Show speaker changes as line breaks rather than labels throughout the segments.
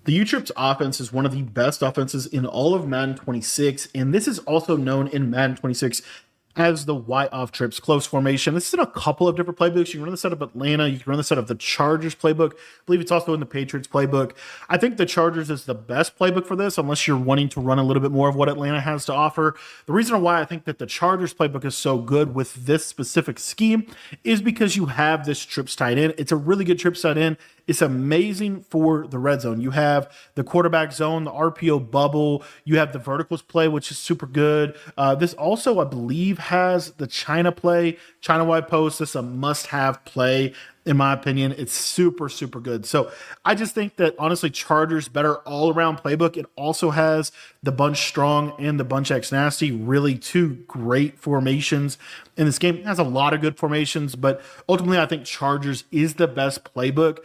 The U-Trips offense is one of the best offenses in all of Madden 26, and this is also known in Madden 26 as the Y off trips close formation. This is in a couple of different playbooks. You can run this out of Atlanta. You can run this out of the Chargers playbook. I believe it's also in the Patriots playbook. I think the Chargers is the best playbook for this, unless you're wanting to run a little bit more of what Atlanta has to offer. The reason why I think that the Chargers playbook is so good with this specific scheme is because you have this trips tight end. It's a really good trips tight end. It's amazing for the red zone. You have the quarterback zone, the RPO bubble. You have the verticals play, which is super good. This also, I believe, has the China play, China wide post. This is a must-have play, in my opinion. It's super, super good. So I just think that, honestly, Chargers better all-around playbook. It also has the bunch strong and the bunch X nasty, really two great formations in this game. It has a lot of good formations, but ultimately I think Chargers is the best playbook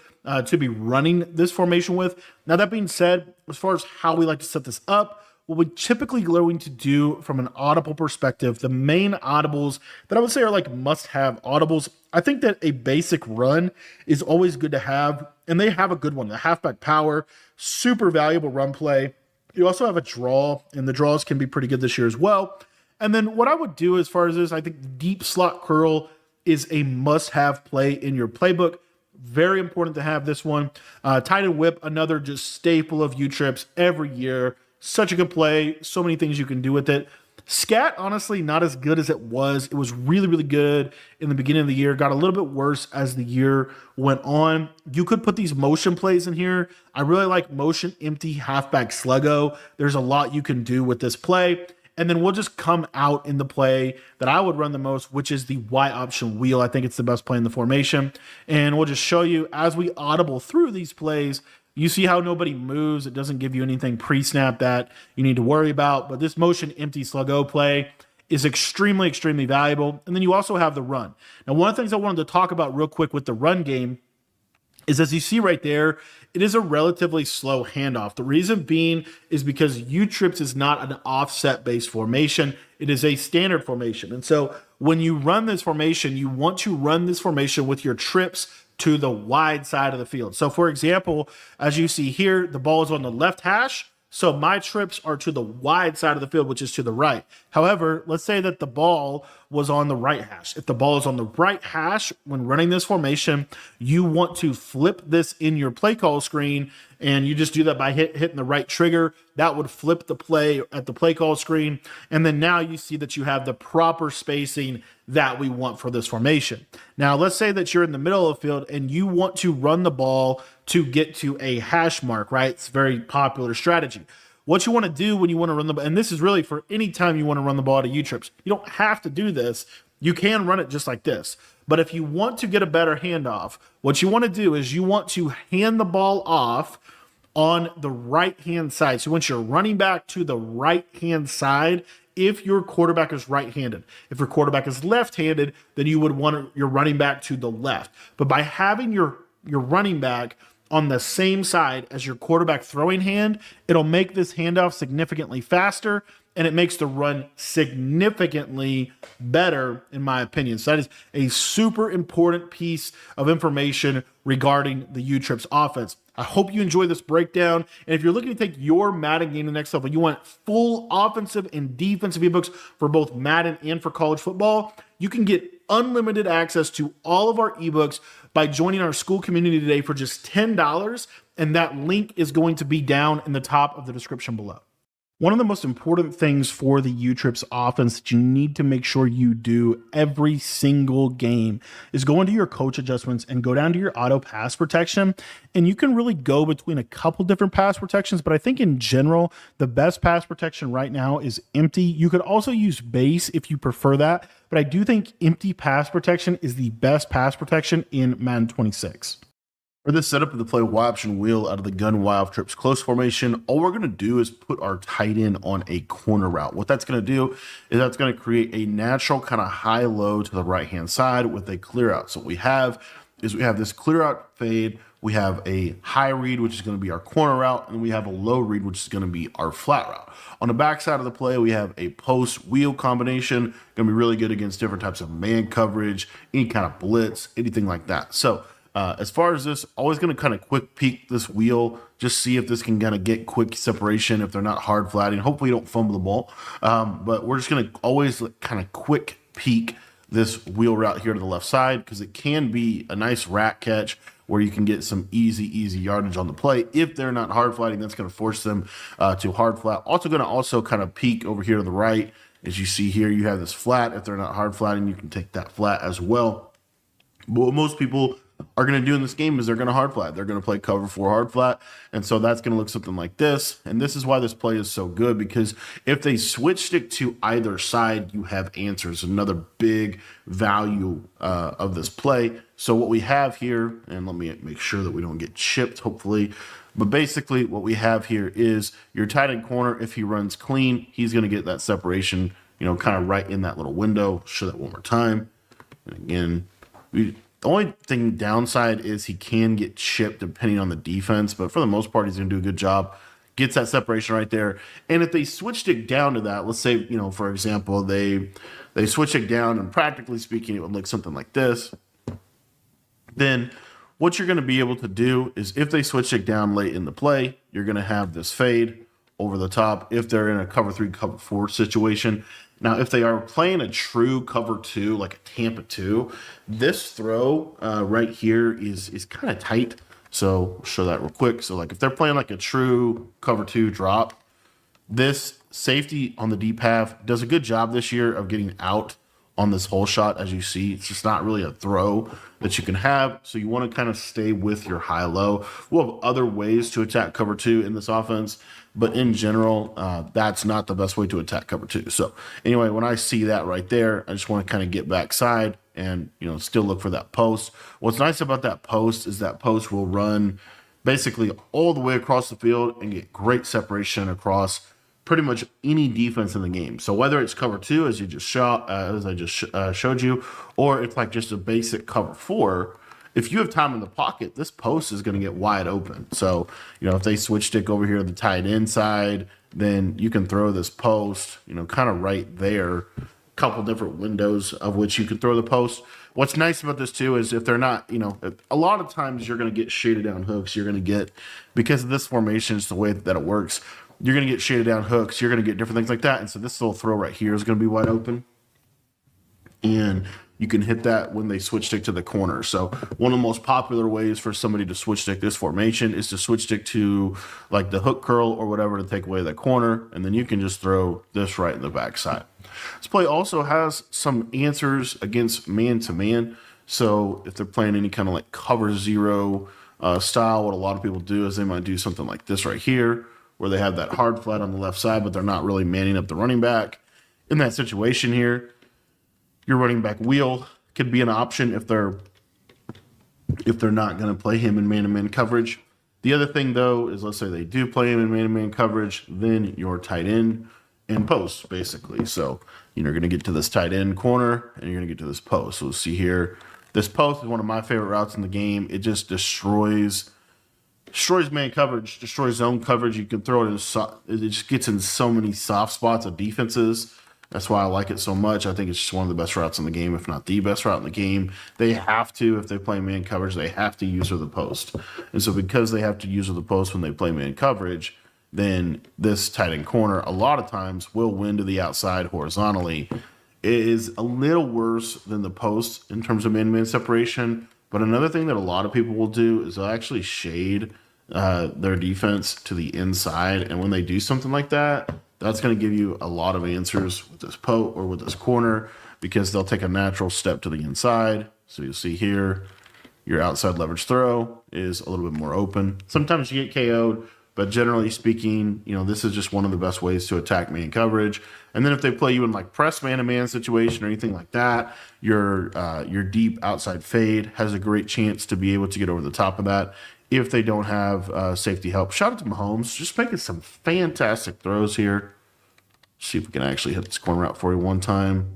to be running this formation with. Now, that being said, as far as how we like to set this up, what we typically going to do from an audible perspective, the main audibles that I would say are like must-have audibles. I think that a basic run is always good to have, and they have a good one. The halfback power, super valuable run play. You also have a draw, and the draws can be pretty good this year as well. And then what I would do as far as this, I think deep slot curl is a must-have play in your playbook. Very important to have this one. Tight end whip, another just staple of U-Trips every year. Such a good play. So many things you can do with it. Scat, honestly, not as good as it was. It was really, really good in the beginning of the year. Got a little bit worse as the year went on. You could put these motion plays in here. I really like motion empty halfback sluggo. There's a lot you can do with this play. And then we'll just come out in the play that I would run the most, which is the Y option wheel. I think it's the best play in the formation. And we'll just show you as we audible through these plays. You see how nobody moves. It doesn't give you anything pre-snap that you need to worry about. But this motion empty sluggo play is extremely, extremely valuable. And then you also have the run. Now, one of the things I wanted to talk about real quick with the run game is, as you see right there, it is a relatively slow handoff. The reason being is because U-Trips is not an offset-based formation. It is a standard formation. And so when you run this formation, you want to run this formation with your trips to the wide side of the field. So for example, as you see here, the ball is on the left hash. So my trips are to the wide side of the field, which is to the right. However, let's say that the ball was on the right hash. If the ball is on the right hash when running this formation, you want to flip this in your play call screen, and you just do that by hitting the right trigger. That would flip the play at the play call screen. And then now you see that you have the proper spacing that we want for this formation. Now, let's say that you're in the middle of the field and you want to run the ball to get to a hash mark, right? It's a very popular strategy. What you want to do when you want to run the ball, and this is really for any time you want to run the ball to U-Trips, you don't have to do this. You can run it just like this. But if you want to get a better handoff, what you want to do is you want to hand the ball off on the right-hand side. So once you're running back to the right-hand side, if your quarterback is right-handed. If your quarterback is left-handed, then you would want your running back to the left. But by having your running back on the same side as your quarterback throwing hand, it'll make this handoff significantly faster, and it makes the run significantly better, in my opinion. So that is a super important piece of information regarding the U-Trips offense. I hope you enjoy this breakdown. And if you're looking to take your Madden game to the next level, you want full offensive and defensive ebooks for both Madden and for college football, you can get unlimited access to all of our ebooks by joining our school community today for just $10. And that link is going to be down in the top of the description below. One of the most important things for the U-Trips offense that you need to make sure you do every single game is go into your coach adjustments and go down to your auto pass protection. And you can really go between a couple different pass protections, but I think in general, the best pass protection right now is empty. You could also use base if you prefer that, but I do think empty pass protection is the best pass protection in Madden 26.
For this setup of the play Y option wheel out of the gun Y off trips close formation, all we're going to do is put our tight end on a corner route. What that's going to do is that's going to create a natural kind of high low to the right hand side with a clear out. So what we have is we have this clear out fade, we have a high read, which is going to be our corner route, and we have a low read, which is going to be our flat route. On the back side of the play, we have a post wheel combination, going to be really good against different types of man coverage, any kind of blitz, anything like that. So As far as this, always going to kind of quick peek this wheel, just see if this can kind of get quick separation if they're not hard flatting. Hopefully you don't fumble the ball. But we're just going to always kind of quick peek this wheel route here to the left side, because it can be a nice rack catch where you can get some easy yardage on the play. If they're not hard flatting, that's going to force them to hard flat. Also going to kind of peek over here to the right. As you see here, you have this flat. If they're not hard flatting, you can take that flat as well. But what most people are going to do in this game is they're going to hard flat. They're going to play cover 4 hard flat. And so that's going to look something like this. And this is why this play is so good, because if they switch stick to either side, you have answers. Another big value of this play. So what we have here, and let me make sure that we don't get chipped, hopefully. But basically what we have here is your tight end corner. If he runs clean, he's going to get that separation, kind of right in that little window. Show that one more time. And again, the only thing downside is he can get chipped depending on the defense, but for the most part, he's going to do a good job. Gets that separation right there. And if they switched it down to that, let's say, for example, they switch it down, and practically speaking, it would look something like this. Then what you're going to be able to do is, if they switch it down late in the play, you're going to have this fade over the top if they're in a cover 3, cover 4 situation. Now, if they are playing a true cover 2, like a Tampa 2, this throw right here is kind of tight. So I'll show that real quick. So like if they're playing like a true cover 2 drop, this safety on the deep half does a good job this year of getting out on this hole shot. As you see, it's just not really a throw that you can have. So you want to kind of stay with your high-low. We'll have other ways to attack cover 2 in this offense, but in general, that's not the best way to attack cover 2. So anyway, when I see that right there, I just want to kind of get backside and, still look for that post. What's nice about that post is that post will run basically all the way across the field and get great separation across pretty much any defense in the game. So whether it's cover 2, as I just showed you, or it's like just a basic cover 4, if you have time in the pocket, this post is going to get wide open. So, if they switch stick over here to the tight end side, then you can throw this post, kind of right there, a couple different windows of which you can throw the post. What's nice about this too is if they're not, a lot of times you're going to get shaded down hooks. You're going to get, because of this formation, it's the way that it works, you're going to get shaded down hooks. You're going to get different things like that. And so this little throw right here is going to be wide open. And you can hit that when they switch stick to the corner. So one of the most popular ways for somebody to switch stick this formation is to switch stick to like the hook curl or whatever to take away that corner. And then you can just throw this right in the backside. This play also has some answers against man-to-man. So if they're playing any kind of like cover 0 style, what a lot of people do is they might do something like this right here, where they have that hard flat on the left side, but they're not really manning up the running back. In that situation here, your running back wheel could be an option if they're not going to play him in man-to-man coverage. The other thing, though, is let's say they do play him in man-to-man coverage, then your tight end and post, basically. So you're going to get to this tight end corner, and you're going to get to this post. So we'll see here. This post is one of my favorite routes in the game. It just destroys man coverage, destroys zone coverage. You can throw it in, it just gets in so many soft spots of defenses. That's why I like it so much. I think it's just one of the best routes in the game, if not the best route in the game. They have to, if they play man coverage, they have to use the post. And so because they have to use the post when they play man coverage, then this tight end corner a lot of times will win to the outside horizontally. It is a little worse than the post in terms of man-to-man separation. But another thing that a lot of people will do is they'll actually shade their defense to the inside. And when they do something like that, that's going to give you a lot of answers with this post or with this corner, because they'll take a natural step to the inside. So you'll see here, your outside leverage throw is a little bit more open. Sometimes you get KO'd, but generally speaking, this is just one of the best ways to attack man coverage. And then if they play you in like press man-to-man situation or anything like that, your deep outside fade has a great chance to be able to get over the top of that if they don't have safety help. Shout out to Mahomes, just making some fantastic throws here. See if we can actually hit this corner route for you one time.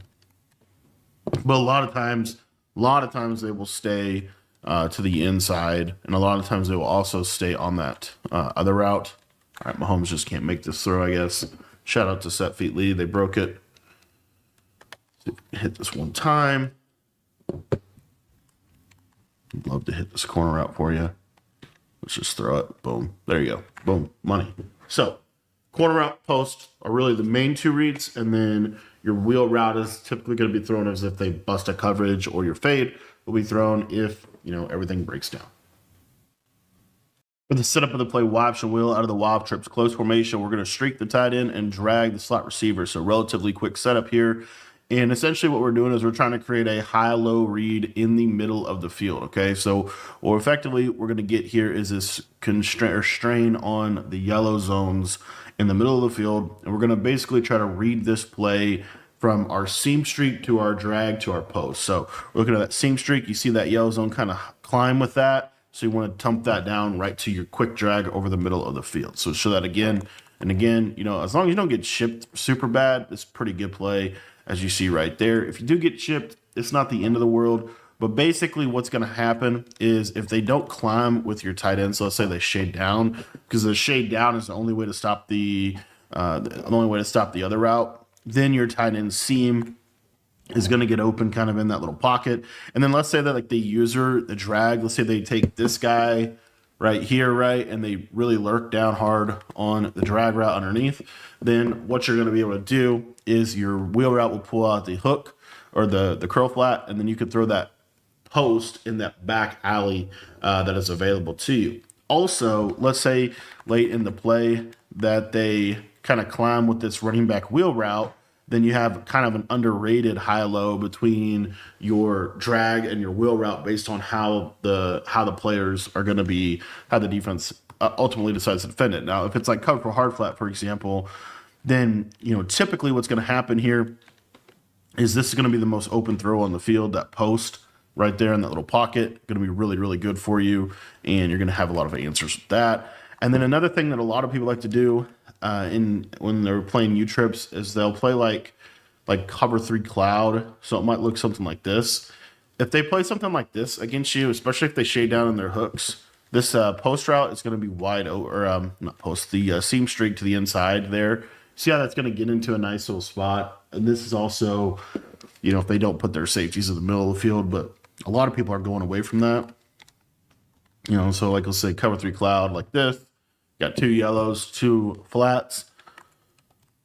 But a lot of times they will stay to the inside, and a lot of times they will also stay on that other route. All right, Mahomes just can't make this throw, I guess. Shout out to Set Feet Lee. They broke it. Hit this one time. Love to hit this corner route for you. Let's just throw it. Boom. There you go. Boom. Money. So corner route, post are really the main two reads, and then your wheel route is typically going to be thrown as if they bust a coverage, or your fade will be thrown if, everything breaks down. For the setup of the play Y option wheel out of the Y trips close formation, we're going to streak the tight end and drag the slot receiver. So relatively quick setup here. And essentially what we're doing is we're trying to create a high-low read in the middle of the field, okay? So what effectively we're going to get here is this strain on the yellow zones in the middle of the field. And we're going to basically try to read this play from our seam streak to our drag to our post. So we're looking at that seam streak. You see that yellow zone kind of climb with that. So you want to dump that down right to your quick drag over the middle of the field. So show that again and again. As long as you don't get chipped super bad, it's a pretty good play, as you see right there. If you do get chipped, it's not the end of the world. But basically what's going to happen is if they don't climb with your tight end, so let's say they shade down, because the shade down is the only way to stop the other route, then your tight end seam is going to get open kind of in that little pocket. And then let's say that like the drag, let's say they take this guy right here, right, and they really lurk down hard on the drag route underneath, then what you're going to be able to do is your wheel route will pull out the hook or the curl flat, and then you could throw that post in that back alley that is available to you. Also, let's say late in the play that they kind of climb with this running back wheel route, then you have kind of an underrated high-low between your drag and your wheel route based on how the players are going to be, how the defense ultimately decides to defend it. Now, if it's like cover for hard flat, for example, then typically what's going to happen here is this is going to be the most open throw on the field, that post right there in that little pocket, going to be really, really good for you, and you're going to have a lot of answers with that. And then another thing that a lot of people like to do when they're playing U trips is they'll play like cover 3 cloud. So it might look something like this. If they play something like this against you, especially if they shade down in their hooks, this post route is going to be wide or not post, the seam streak to the inside there. See how that's going to get into a nice little spot. And this is also, if they don't put their safeties in the middle of the field, but a lot of people are going away from that. So like let's say cover 3 cloud like this. Got 2 yellows, 2 flats.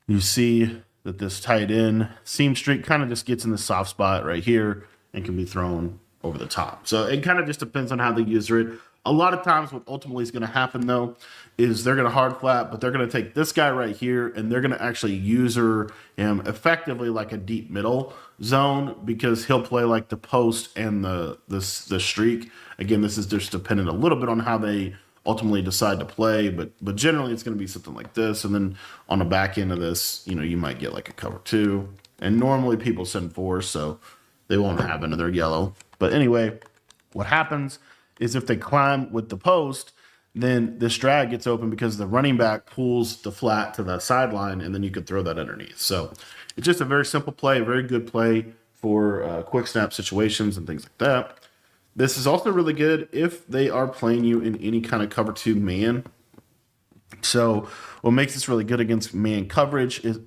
You see that this tight end seam streak kind of just gets in the soft spot right here and can be thrown over the top. So it kind of just depends on how they user it. A lot of times what ultimately is going to happen, though, is they're going to hard flat, but they're going to take this guy right here, and they're going to actually user him effectively like a deep middle zone because he'll play like the post and the streak. Again, this is just dependent a little bit on how they ultimately decide to play, but generally it's going to be something like this. And then on the back end of this, you might get like a cover 2, and normally people send 4, so they won't have another yellow. But anyway, what happens is if they climb with the post, then this drag gets open because the running back pulls the flat to the sideline, and then you could throw that underneath. So it's just a very simple play, a very good play for quick snap situations and things like that. This is also really good if they are playing you in any kind of cover 2 man. So what makes this really good against man coverage is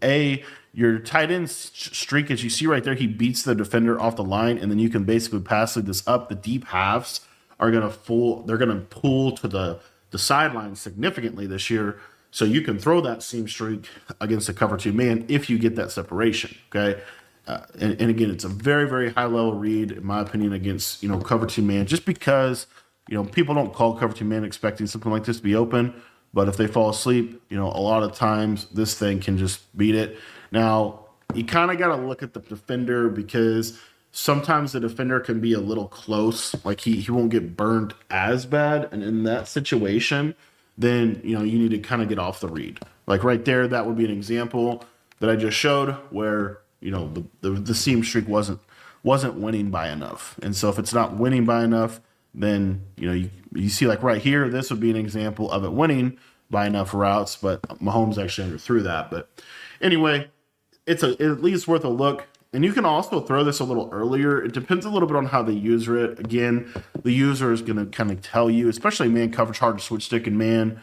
your tight end streak, as you see right there, he beats the defender off the line, and then you can basically pass this up. The deep halves are going to pull to the sideline significantly this year. So you can throw that seam streak against a cover 2 man if you get that separation, okay? And again, it's a very, very high level read, in my opinion, against, cover 2 man, just because, people don't call cover 2 man expecting something like this to be open. But if they fall asleep, a lot of times this thing can just beat it. Now, you kind of got to look at the defender because sometimes the defender can be a little close. Like he won't get burned as bad. And in that situation, then, you need to kind of get off the read. Like right there, that would be an example that I just showed where, the seam streak wasn't winning by enough. And so if it's not winning by enough, then, you see like right here, this would be an example of it winning by enough routes, but Mahomes actually underthrew that. But anyway, it's at least worth a look. And you can also throw this a little earlier. It depends a little bit on how they user it. Again, the user is going to kind of tell you, especially man coverage, hard to switch stick and man,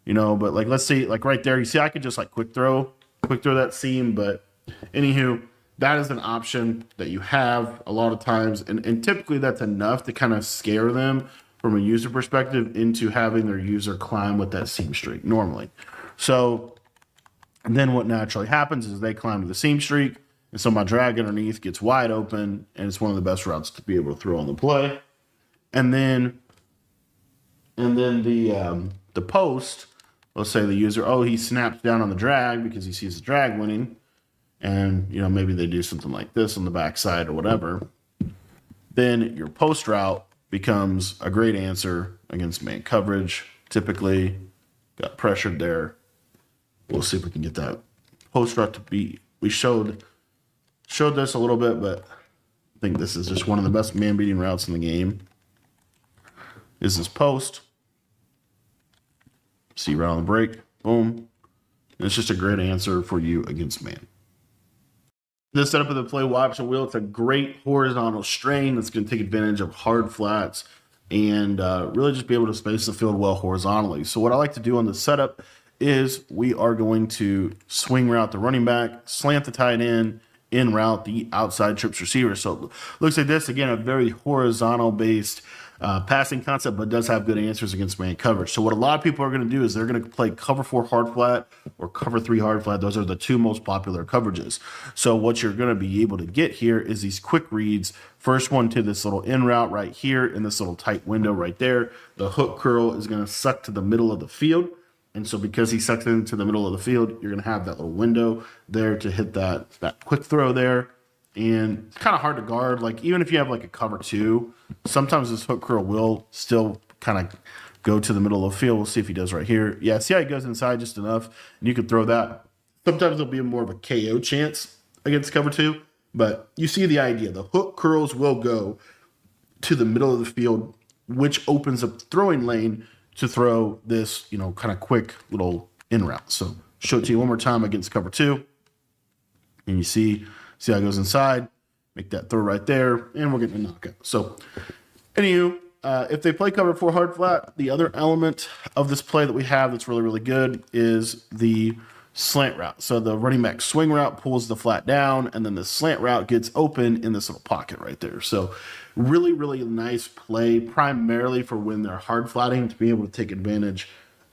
but like, let's see, like right there, you see, I could just like quick throw that seam, but anywho, that is an option that you have a lot of times. And typically that's enough to kind of scare them from a user perspective into having their user climb with that seam streak normally. So then what naturally happens is they climb to the seam streak, and so my drag underneath gets wide open, and it's one of the best routes to be able to throw on the play. And then the post, let's say the user, oh, he snaps down on the drag because he sees the drag winning, and maybe they do something like this on the backside or whatever. Then your post route becomes a great answer against man coverage. Typically, got pressured there. We'll see if we can get that post route to be. We showed this a little bit, but I think this is just one of the best man beating routes in the game. Is this post? See right on the break, boom. And it's just a great answer for you against man. This setup of the play option wheel, it's a great horizontal strain that's going to take advantage of hard flats and really just be able to space the field well horizontally. So what I like to do on this setup is we are going to swing route the running back, slant the tight end, in route the outside trips receiver. So it looks like this, again, a very horizontal based passing concept, but does have good answers against man coverage. So what a lot of people are going to do is they're going to play cover 4 hard flat or cover 3 hard flat. Those are the two most popular coverages. So what you're going to be able to get here is these quick reads. First one to this little in route right here in this little tight window right there. The hook curl is going to suck to the middle of the field. And so because he sucks into the middle of the field, you're going to have that little window there to hit that quick throw there. And it's kind of hard to guard. Like, even if you have like a cover 2, sometimes this hook curl will still kind of go to the middle of the field. We'll see if he does right here. Yeah, see how he goes inside just enough, and you can throw that. Sometimes there'll be more of a KO chance against cover 2, but you see the idea. The hook curls will go to the middle of the field, which opens up the throwing lane to throw this, kind of quick little in route. So show it to you one more time against cover 2. And you see how it goes inside, make that throw right there, and we're getting a knockout. So anywho, if they play cover 4 hard flat, the other element of this play that we have that's really, really good is the slant route. So the running back swing route pulls the flat down, and then the slant route gets open in this little pocket right there. So really, really nice play, primarily for when they're hard flatting, to be able to take advantage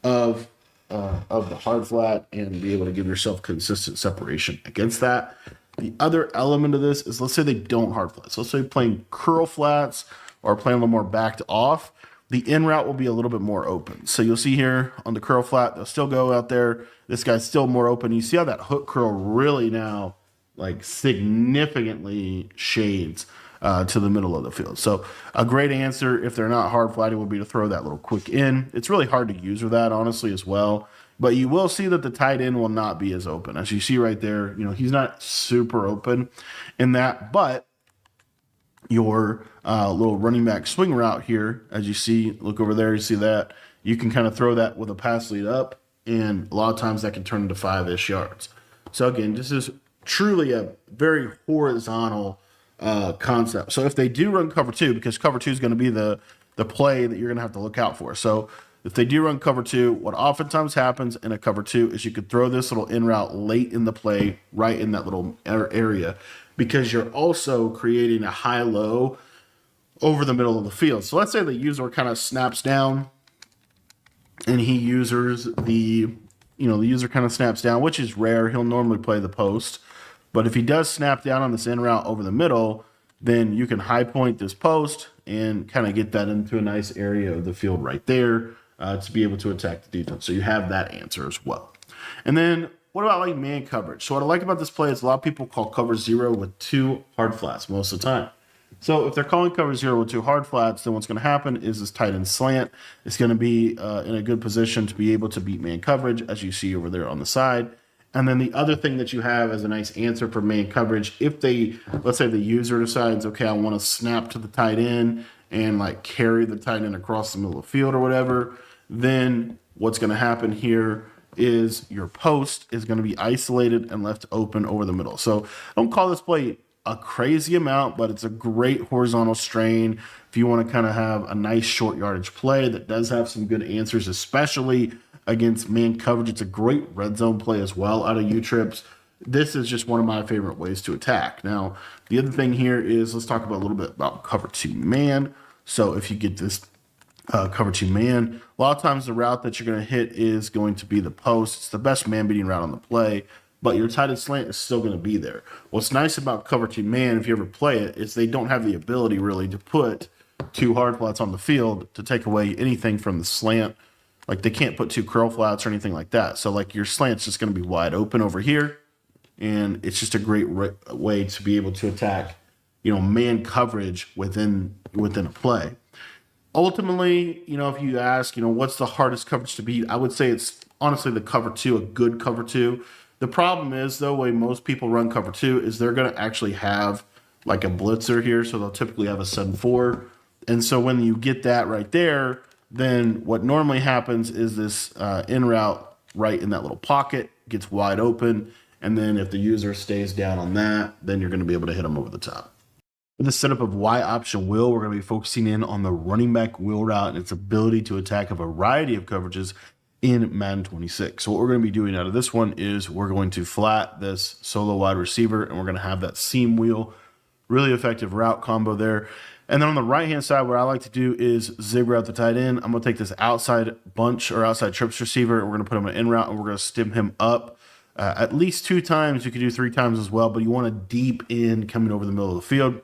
of the hard flat and be able to give yourself consistent separation against that. The other element of this is, let's say they don't hard flat. So let's say playing curl flats or playing a little more backed off, the in route will be a little bit more open. So you'll see here on the curl flat, they'll still go out there. This guy's still more open. You see how that hook curl really now like significantly shades to the middle of the field. So a great answer if they're not hard flatting would be to throw that little quick in. It's really hard to use with that, honestly, as well. But you will see that the tight end will not be as open. As you see right there, he's not super open in that. But your little running back swing route here, as you see, look over there, you see that. You can kind of throw that with a pass lead up, and a lot of times that can turn into 5-ish yards. So again, this is truly a very horizontal concept. So if they do run cover 2, because cover 2 is going to be the play that you're going to have to look out for. So if they do run cover 2, what oftentimes happens in a cover 2 is you could throw this little in route late in the play, right in that little area, because you're also creating a high-low over the middle of the field. So let's say the user kind of snaps down and he uses the user kind of snaps down, which is rare. He'll normally play the post. But if he does snap down on this in route over the middle, then you can high point this post and kind of get that into a nice area of the field right there to be able to attack the defense. So you have that answer as well. And then what about like man coverage? So what I like about this play is a lot of people call cover 0 with 2 hard flats most of the time. So if they're calling cover 0 with 2 hard flats, then what's going to happen is this tight end slant is going to be in a good position to be able to beat man coverage, as you see over there on the side. And then the other thing that you have as a nice answer for man coverage, if let's say the user decides, okay, I want to snap to the tight end and like carry the tight end across the middle of the field or whatever, then what's going to happen here is your post is going to be isolated and left open over the middle. So don't call this play a crazy amount, but it's a great horizontal strain if you want to kind of have a nice short yardage play that does have some good answers, especially against man coverage. It's a great red zone play as well out of U-trips. this is just one of my favorite ways to attack. Now, the other thing here is let's talk about a little bit about cover two man. So if you get this cover two man, a lot of times the route that you're going to hit is going to be the post. It's the best man beating route on the play, but your tight end slant is still going to be there. What's nice about cover two man, if you ever play it, is they don't have the ability really to put two hard flats on the field to take away anything from the slant. Like they can't put two curl flats or anything like that. So like your slant's just going to be wide open over here. And it's just a great way to be able to attack, man coverage within a play. Ultimately, if you ask, what's the hardest coverage to beat, I would say it's honestly the cover two, a good cover two. The problem is, though, way most people run cover two is they're going to actually have like a blitzer here. So they'll typically have a 7-4. And so when you get that right there, then what normally happens is this in route right in that little pocket gets wide open. And then if the user stays down on that, then you're going to be able to hit them over the top. For the setup of Y option wheel, we're going to be focusing in on the running back wheel route and its ability to attack a variety of coverages in Madden 26. So what we're going to be doing out of this one is we're going to flat this solo wide receiver, and we're going to have that seam wheel, really effective route combo there. And then on the right-hand side, what I like to do is zig route the tight end. I'm going to take this outside bunch or outside trips receiver, and we're going to put him in route, and we're going to stem him up at least 2 times. You could do 3 times as well, but you want a deep in coming over the middle of the field.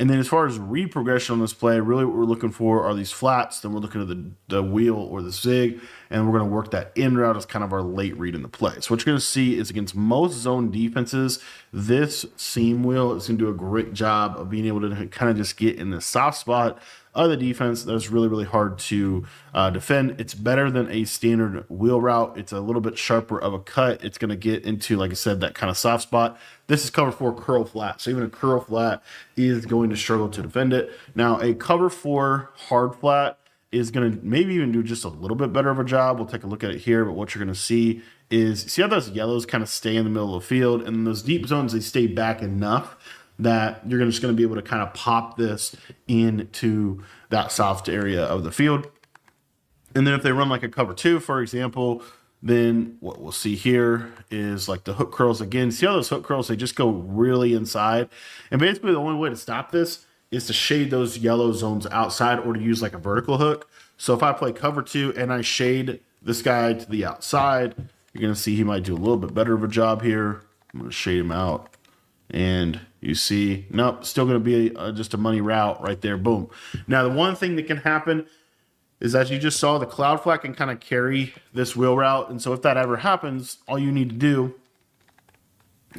And then as far as read progression on this play, really what we're looking for are these flats. Then we're looking at the wheel or the zig, and we're going to work that in route as kind of our late read in the play. So what you're going to see is against most zone defenses, this seam wheel is going to do a great job of being able to kind of just get in the soft spot of the defense that's really, really hard to defend. It's better than a standard wheel route. It's a little bit sharper of a cut. It's going to get into, like I said, that kind of soft spot. This is cover 4 curl flat. So even a curl flat is going to struggle to defend it. Now, a cover 4 hard flat is going to maybe even do just a little bit better of a job. We'll take a look at it here, but what you're going to see is, see how those yellows kind of stay in the middle of the field, and those deep zones, they stay back enough that you're just going to be able to kind of pop this into that soft area of the field. And then if they run like a cover 2, for example, then what we'll see here is like the hook curls again. See how those hook curls, they just go really inside. And basically the only way to stop this is to shade those yellow zones outside or to use like a vertical hook. So if I play cover 2 and I shade this guy to the outside, you're going to see he might do a little bit better of a job here. I'm going to shade him out. And you see, nope, still going to be just a money route right there. Boom. Now, the one thing that can happen is, as you just saw, the cloud flat can kind of carry this wheel route. And so if that ever happens, all you need to do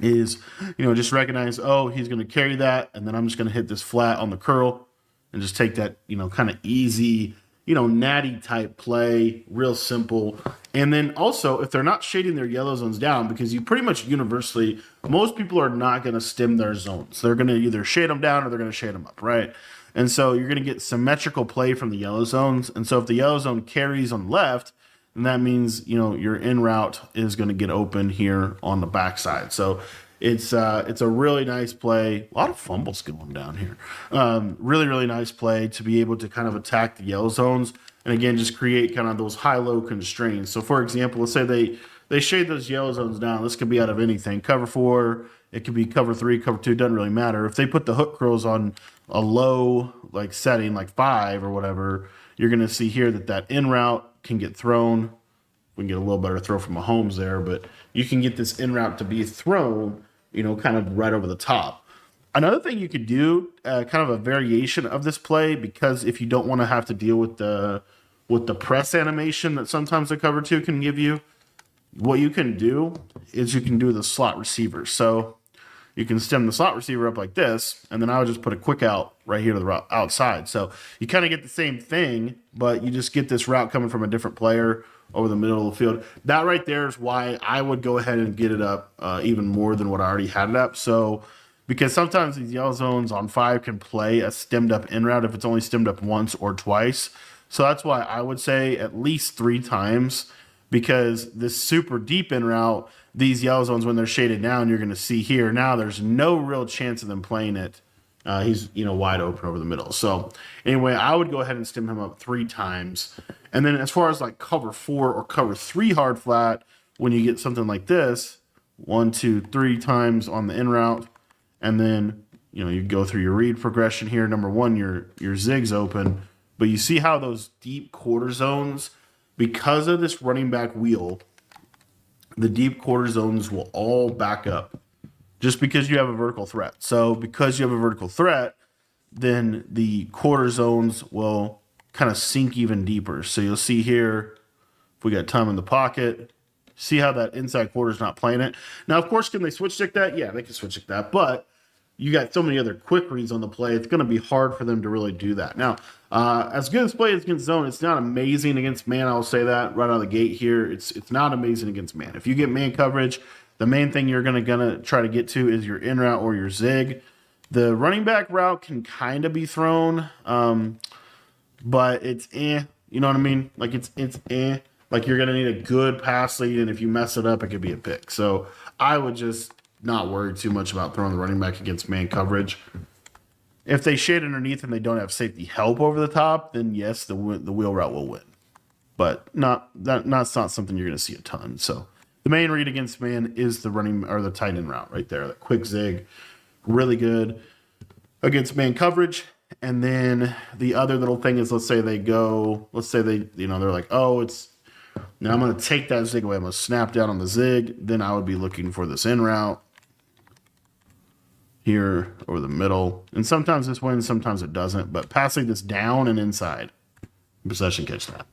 is, just recognize, oh, he's going to carry that. And then I'm just going to hit this flat on the curl and just take that, kind of easy, natty type play, real simple. And then also, if they're not shading their yellow zones down, because you pretty much universally, most people are not going to stem their zones. They're going to either shade them down or they're going to shade them up, right? And so you're going to get symmetrical play from the yellow zones. And so if the yellow zone carries on the left, then that means, your in route is going to get open here on the backside. So it's a really nice play. A lot of fumbles going down here. Really, really nice play to be able to kind of attack the yellow zones. And again, just create kind of those high-low constraints. So for example, let's say they shade those yellow zones down. This could be out of anything. Cover 4, it could be cover 3, cover 2, doesn't really matter. If they put the hook curls on a low like setting, like 5 or whatever, you're going to see here that in route can get thrown. We can get a little better throw from Mahomes there, but you can get this in route to be thrown, kind of right over the top. Another thing you could do, kind of a variation of this play, because if you don't want to have to deal with the press animation that sometimes the cover 2 can give you, what you can do is you can do the slot receiver. So you can stem the slot receiver up like this, and then I would just put a quick out right here to the outside. So you kind of get the same thing, but you just get this route coming from a different player over the middle of the field. That right there is why I would go ahead and get it up even more than what I already had it up. So because sometimes these yellow zones on 5 can play a stemmed up in route if it's only stemmed up once or twice. So that's why I would say at least 3 times, because this super deep in route, these yellow zones, when they're shaded down, you're going to see here, now there's no real chance of them playing it. He's, wide open over the middle. So anyway, I would go ahead and stem him up 3 times. And then as far as like cover 4 or cover 3 hard flat, when you get something like this, 1, 2, 3 times on the in route, and then you go through your read progression here. Number one, your zig's open, but you see how those deep quarter zones, because of this running back wheel, the deep quarter zones will all back up just because you have a vertical threat. So because you have a vertical threat, then the quarter zones will kind of sink even deeper. So you'll see here, if we got time in the pocket, see how that inside quarter is not playing it. Now, of course, can they switch stick that? Yeah, they can switch stick that, but you got so many other quick reads on the play, it's going to be hard for them to really do that. Now, as good as play is against zone, it's not amazing against man. I'll say that right out of the gate here. It's not amazing against man. If you get man coverage, the main thing you're gonna try to get to is your in route or your zig. The running back route can kind of be thrown, but it's you know what I mean? Like it's like you're gonna need a good pass lead, and if you mess it up, it could be a pick. So I would just not worry too much about throwing the running back against man coverage. If they shade underneath and they don't have safety help over the top, then yes, the wheel route will win. But that's not something you're going to see a ton. So the main read against man is the running or the tight end route right there. That quick zig, really good against man coverage. And then the other little thing is, let's say they're like, oh, now I'm going to take that zig away. I'm going to snap down on the zig. Then I would be looking for this in route here over the middle. And sometimes this wins, sometimes it doesn't. But passing this down and inside, possession catch that.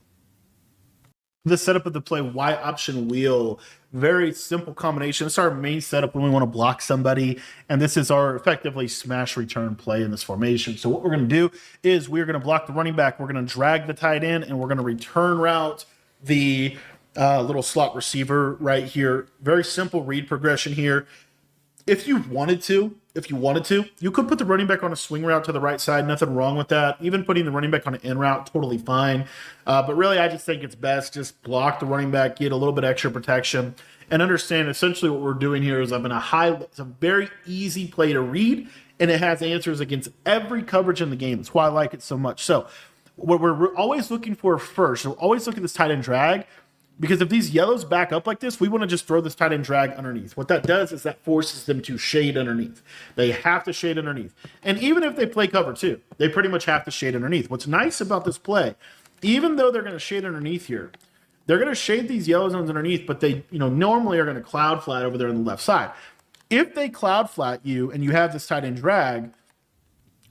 The setup of the play Y option wheel, very simple combination. It's our main setup when we want to block somebody, and this is our effectively smash return play in this formation. So what we're going to do is we're going to block the running back, we're going to drag the tight end, and we're going to return route the little slot receiver right here. Very simple read progression here. If you wanted to, you could put the running back on a swing route to the right side. Nothing wrong with that. Even putting the running back on an in route, totally fine. But really, I just think it's best just block the running back, get a little bit extra protection, and understand essentially what we're doing here is it's a very easy play to read, and it has answers against every coverage in the game. That's why I like it so much. So what we're always looking for first, so always look at this tight end drag, because if these yellows back up like this, we want to just throw this tight end drag underneath. What that does is that forces them to shade underneath. They have to shade underneath. And even if they play cover two, they pretty much have to shade underneath. What's nice about this play, even though they're going to shade underneath here, they're going to shade these yellow zones underneath, but they normally are going to cloud flat over there on the left side. If they cloud flat you and you have this tight end drag,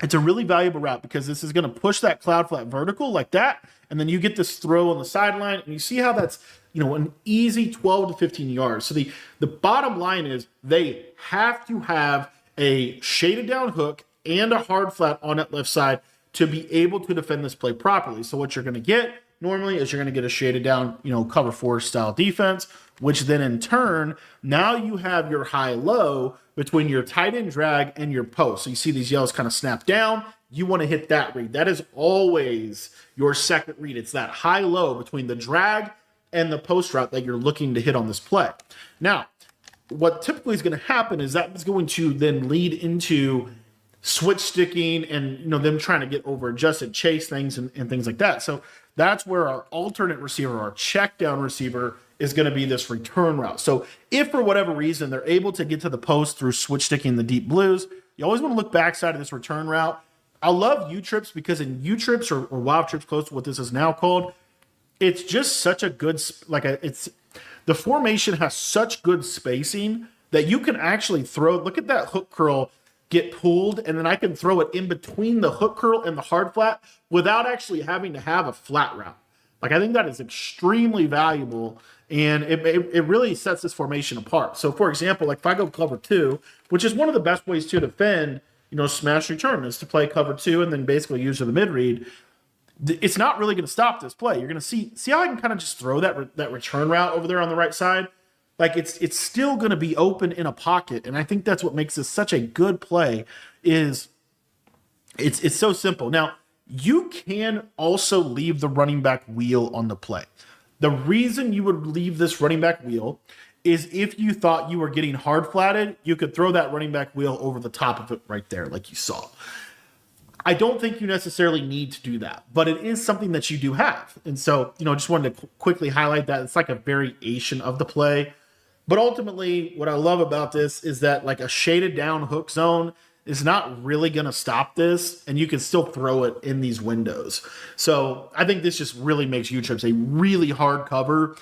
it's a really valuable route because this is going to push that cloud flat vertical like that, and then you get this throw on the sideline, and you see how that's an easy 12 to 15 yards. So the bottom line is they have to have a shaded down hook and a hard flat on that left side to be able to defend this play properly. So what you're going to get normally is you're going to get a shaded down, cover four style defense, which then in turn, now you have your high-low between your tight end drag and your post. So you see these yellows kind of snap down. You want to hit that read. That is always your second read. It's that high-low between the drag and the post route that you're looking to hit on this play. Now, what typically is going to happen is that is going to then lead into switch sticking and them trying to get over adjusted chase things and things like that. So that's where our alternate receiver, our check down receiver, is going to be this return route. So if for whatever reason they're able to get to the post through switch sticking the deep blues, you always want to look backside of this return route. I love U-trips because in U-trips or wild trips, close to what this is now called, it's just such a good, the formation has such good spacing that you can actually throw, look at that hook curl get pulled, and then I can throw it in between the hook curl and the hard flat without actually having to have a flat route. I think that is extremely valuable, and it really sets this formation apart. So, for example, if I go cover two, which is one of the best ways to defend, smash return, is to play cover two and then basically use the mid read. It's not really going to stop this play. You're going to see how I can kind of just throw that return route over there on the right side. It's still going to be open in a pocket, and I think that's what makes this such a good play. Is it's so simple. Now, you can also leave the running back wheel on the play. The reason you would leave this running back wheel is if you thought you were getting hard flatted, you could throw that running back wheel over the top of it right there, like you saw. I don't think you necessarily need to do that, but it is something that you do have. And so, just wanted to quickly highlight that. It's like a variation of the play. But ultimately, what I love about this is that like a shaded down hook zone is not really going to stop this, and you can still throw it in these windows. So I think this just really makes U-trips a really hard cover.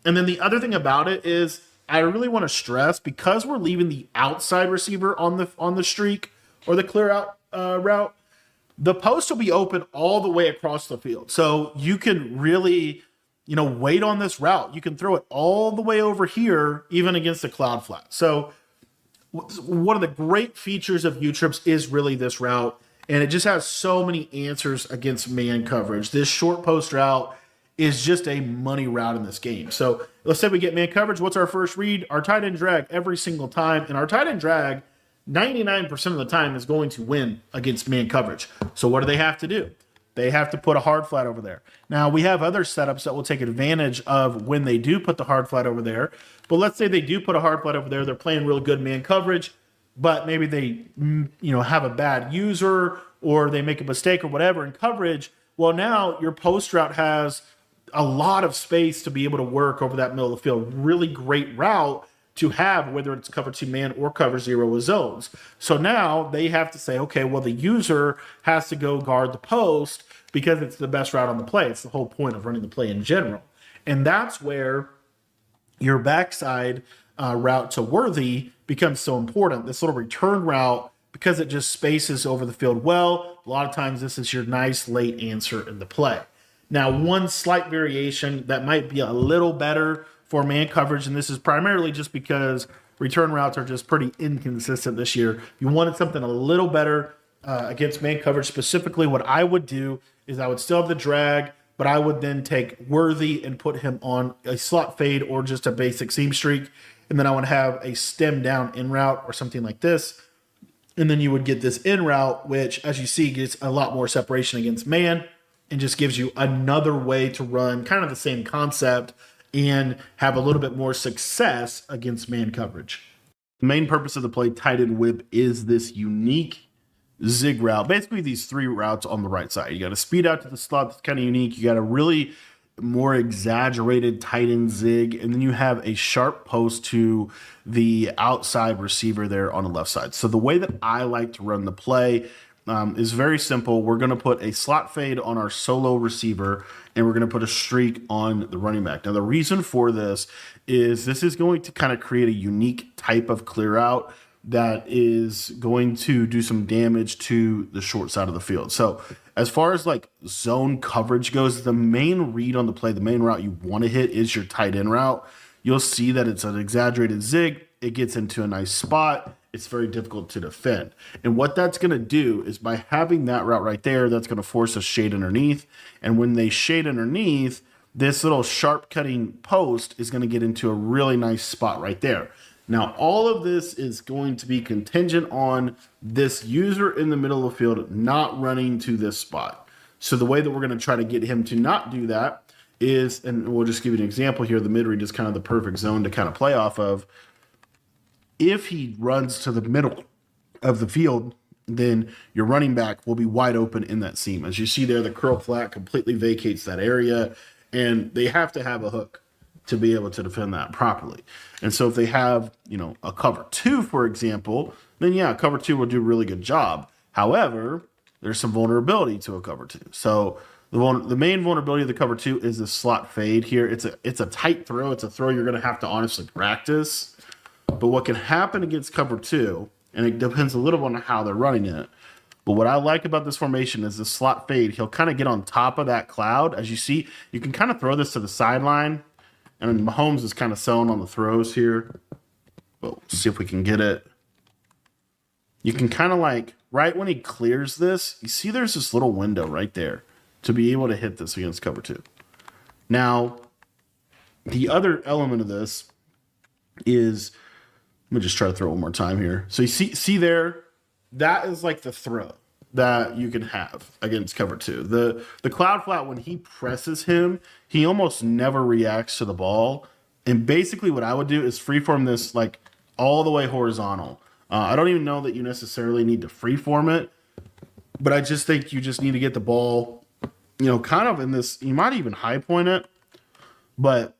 And then the other thing about it is I really want to stress, because we're leaving the outside receiver on the streak or the clear out route, the post will be open all the way across the field. So you can really, wait on this route. You can throw it all the way over here, even against the cloud flat. So one of the great features of U-trips is really this route, and it just has so many answers against man coverage. This short post route is just a money route in this game. So let's say we get man coverage. What's our first read? Our tight end drag every single time, and our tight end drag 99% of the time is going to win against man coverage. So what do they have to do? They have to put a hard flat over there. Now, we have other setups that will take advantage of when they do put the hard flat over there. But let's say they do put a hard flat over there. They're playing real good man coverage, but maybe they have a bad user, or they make a mistake or whatever in coverage. Well, now your post route has a lot of space to be able to work over that middle of the field. Really great route to have, whether it's cover 2 man or cover 0 with zones. So now they have to say, okay, well, the user has to go guard the post because it's the best route on the play. It's the whole point of running the play in general. And that's where your backside route to Worthy becomes so important. This little return route, because it just spaces over the field well, a lot of times this is your nice late answer in the play. Now, one slight variation that might be a little better for man coverage, and this is primarily just because return routes are just pretty inconsistent this year. If you wanted something a little better against man coverage, specifically what I would do is I would still have the drag, but I would then take Worthy and put him on a slot fade or just a basic seam streak, and then I would have a stem down in route or something like this. And then you would get this in route, which, as you see, gets a lot more separation against man and just gives you another way to run kind of the same concept and have a little bit more success against man coverage.
The main purpose of the play tight end whip is this unique zig route. Basically, these 3 routes on the right side. You got a speed out to the slot that's kind of unique. You got a really more exaggerated tight end zig, and then you have a sharp post to the outside receiver there on the left side. So the way that I like to run the play is very simple. We're going to put a slot fade on our solo receiver, and we're going to put a streak on the running back. Now, the reason for this is going to kind of create a unique type of clear out that is going to do some damage to the short side of the field. So as far as like zone coverage goes, the main read on the play, the main route you want to hit is your tight end route. You'll see that it's an exaggerated zig. It gets into a nice spot. It's very difficult to defend. And what that's going to do is, by having that route right there, that's going to force a shade underneath. And when they shade underneath, this little sharp cutting post is going to get into a really nice spot right there. Now, all of this is going to be contingent on this user in the middle of the field not running to this spot. So the way that we're going to try to get him to not do that is, and we'll just give you an example here, the mid read is kind of the perfect zone to kind of play off of. If he runs to the middle of the field, then your running back will be wide open in that seam. As you see there, the curl flat completely vacates that area, and they have to have a hook to be able to defend that properly. And so if they have, a cover 2, for example, then yeah, cover 2 will do a really good job. However, there's some vulnerability to a cover 2. So the main vulnerability of the cover 2 is the slot fade here. It's a tight throw. It's a throw you're going to have to honestly practice. But what can happen against cover 2, and it depends a little on how they're running it, but what I like about this formation is the slot fade. He'll kind of get on top of that cloud. As you see, you can kind of throw this to the sideline, and Mahomes is kind of selling on the throws here. Well, see if we can get it. You can kind of like, right when he clears this, you see there's this little window right there to be able to hit this against cover 2. Now, the other element of this is, let me just try to throw it one more time here. So you see there, that is like the throw that you can have against cover 2. The cloud flat, when he presses him, he almost never reacts to the ball. And basically what I would do is freeform this like all the way horizontal. I don't even know that you necessarily need to freeform it, but I just think you just need to get the ball, kind of in this, you might even high point it, but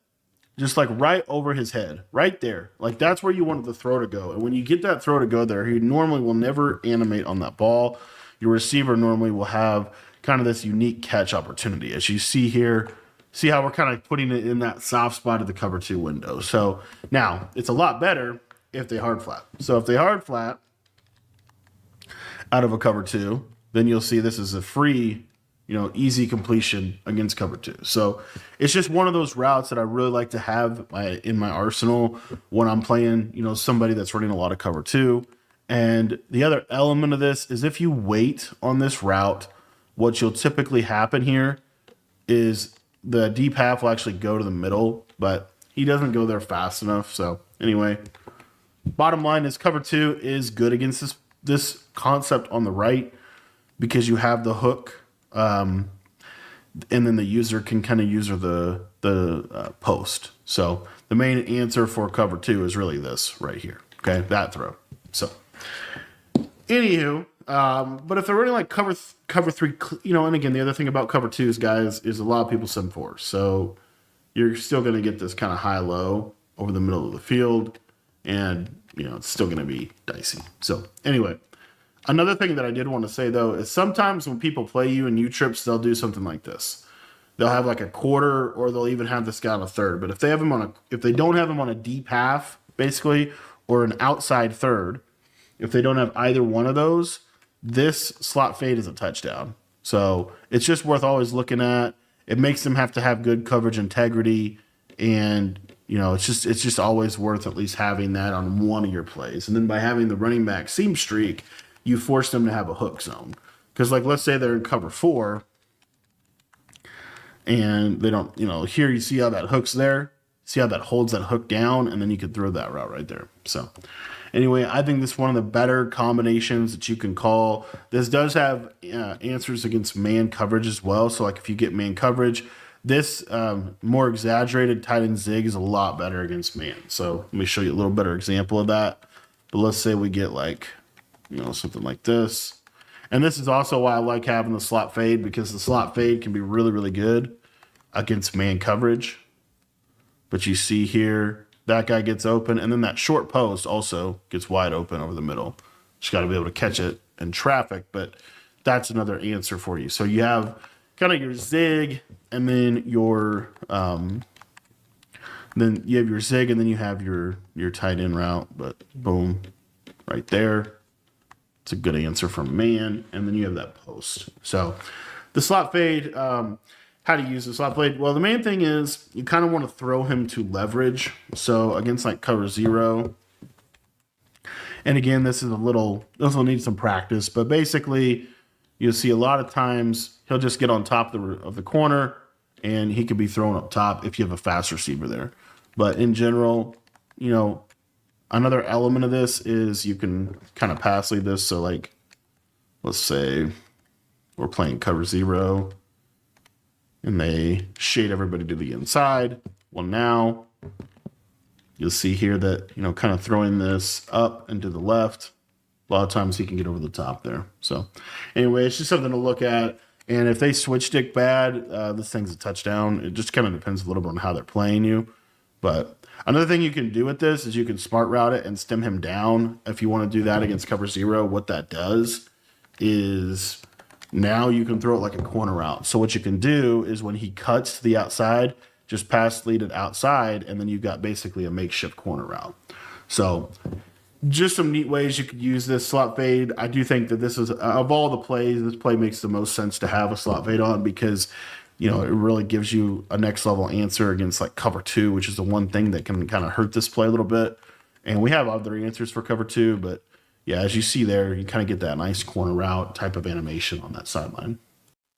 just like right over his head, right there. Like that's where you wanted the throw to go. And when you get that throw to go there, he normally will never animate on that ball. Your receiver normally will have kind of this unique catch opportunity. As you see here, see how we're kind of putting it in that soft spot of the cover 2 window. So now it's a lot better if they hard flat. So if they hard flat out of a cover 2, then you'll see this is a free, easy completion against cover 2. So it's just one of those routes that I really like to have in my arsenal when I'm playing, somebody that's running a lot of cover 2. And the other element of this is if you wait on this route, what you'll typically happen here is the deep half will actually go to the middle, but he doesn't go there fast enough. So anyway, bottom line is cover 2 is good against this concept on the right because you have the hook, and then the user can kind of use the post. So the main answer for cover 2 is really this right here. Okay, that throw. So anywho, but if they're running like cover 3, and again, the other thing about cover 2s, guys, is a lot of people send 4. So you're still going to get this kind of high-low over the middle of the field, and it's still going to be dicey. So anyway, another thing that I did want to say though is sometimes when people play you in U-trips, they'll do something like this. They'll have like a quarter, or they'll even have this guy on a third. But if they don't have him on a deep half, basically, or an outside third, if they don't have either one of those, this slot fade is a touchdown. So it's just worth always looking at. It makes them have to have good coverage integrity, and it's just always worth at least having that on one of your plays. And then by having the running back seam streak, you force them to have a hook zone. Because like let's say they're in cover 4, and they don't, here you see how that hook's there. See how that holds that hook down, and then you could throw that route right there. So anyway, I think this is one of the better combinations that you can call. This does have answers against man coverage as well. So like if you get man coverage, this more exaggerated tight end zig is a lot better against man. So let me show you a little better example of that. But let's say we get like, something like this. And this is also why I like having the slot fade, because the slot fade can be really, really good against man coverage. But you see here, that guy gets open, and then that short post also gets wide open over the middle. Just got to be able to catch it in traffic, but that's another answer for you. So you have kind of your zig, and then your zig, and then you have your tight end route. But boom, right there. It's a good answer from man, and then you have that post. So the slot fade, how to use the slot fade? Well, the main thing is you kind of want to throw him to leverage. So against like cover 0, and again, this will need some practice, but basically you'll see a lot of times he'll just get on top of the corner, and he could be thrown up top if you have a fast receiver there. But in general, another element of this is you can kind of pass lead this. So like, let's say we're playing cover 0 and they shade everybody to the inside. Well, now you'll see here that, kind of throwing this up and to the left, a lot of times he can get over the top there. So anyway, it's just something to look at. And if they switch stick bad, this thing's a touchdown. It just kind of depends a little bit on how they're playing you. But another thing you can do with this is you can smart route it and stem him down. If you want to do that against cover 0, what that does is now you can throw it like a corner route. So what you can do is when he cuts to the outside, just pass lead it outside, and then you've got basically a makeshift corner route. So just some neat ways you could use this slot fade. I do think that this is, of all the plays, this play makes the most sense to have a slot fade on, because it really gives you a next level answer against like cover 2, which is the one thing that can kind of hurt this play a little bit. And we have other answers for cover 2, but yeah, as you see there, you kind of get that nice corner route type of animation on that sideline.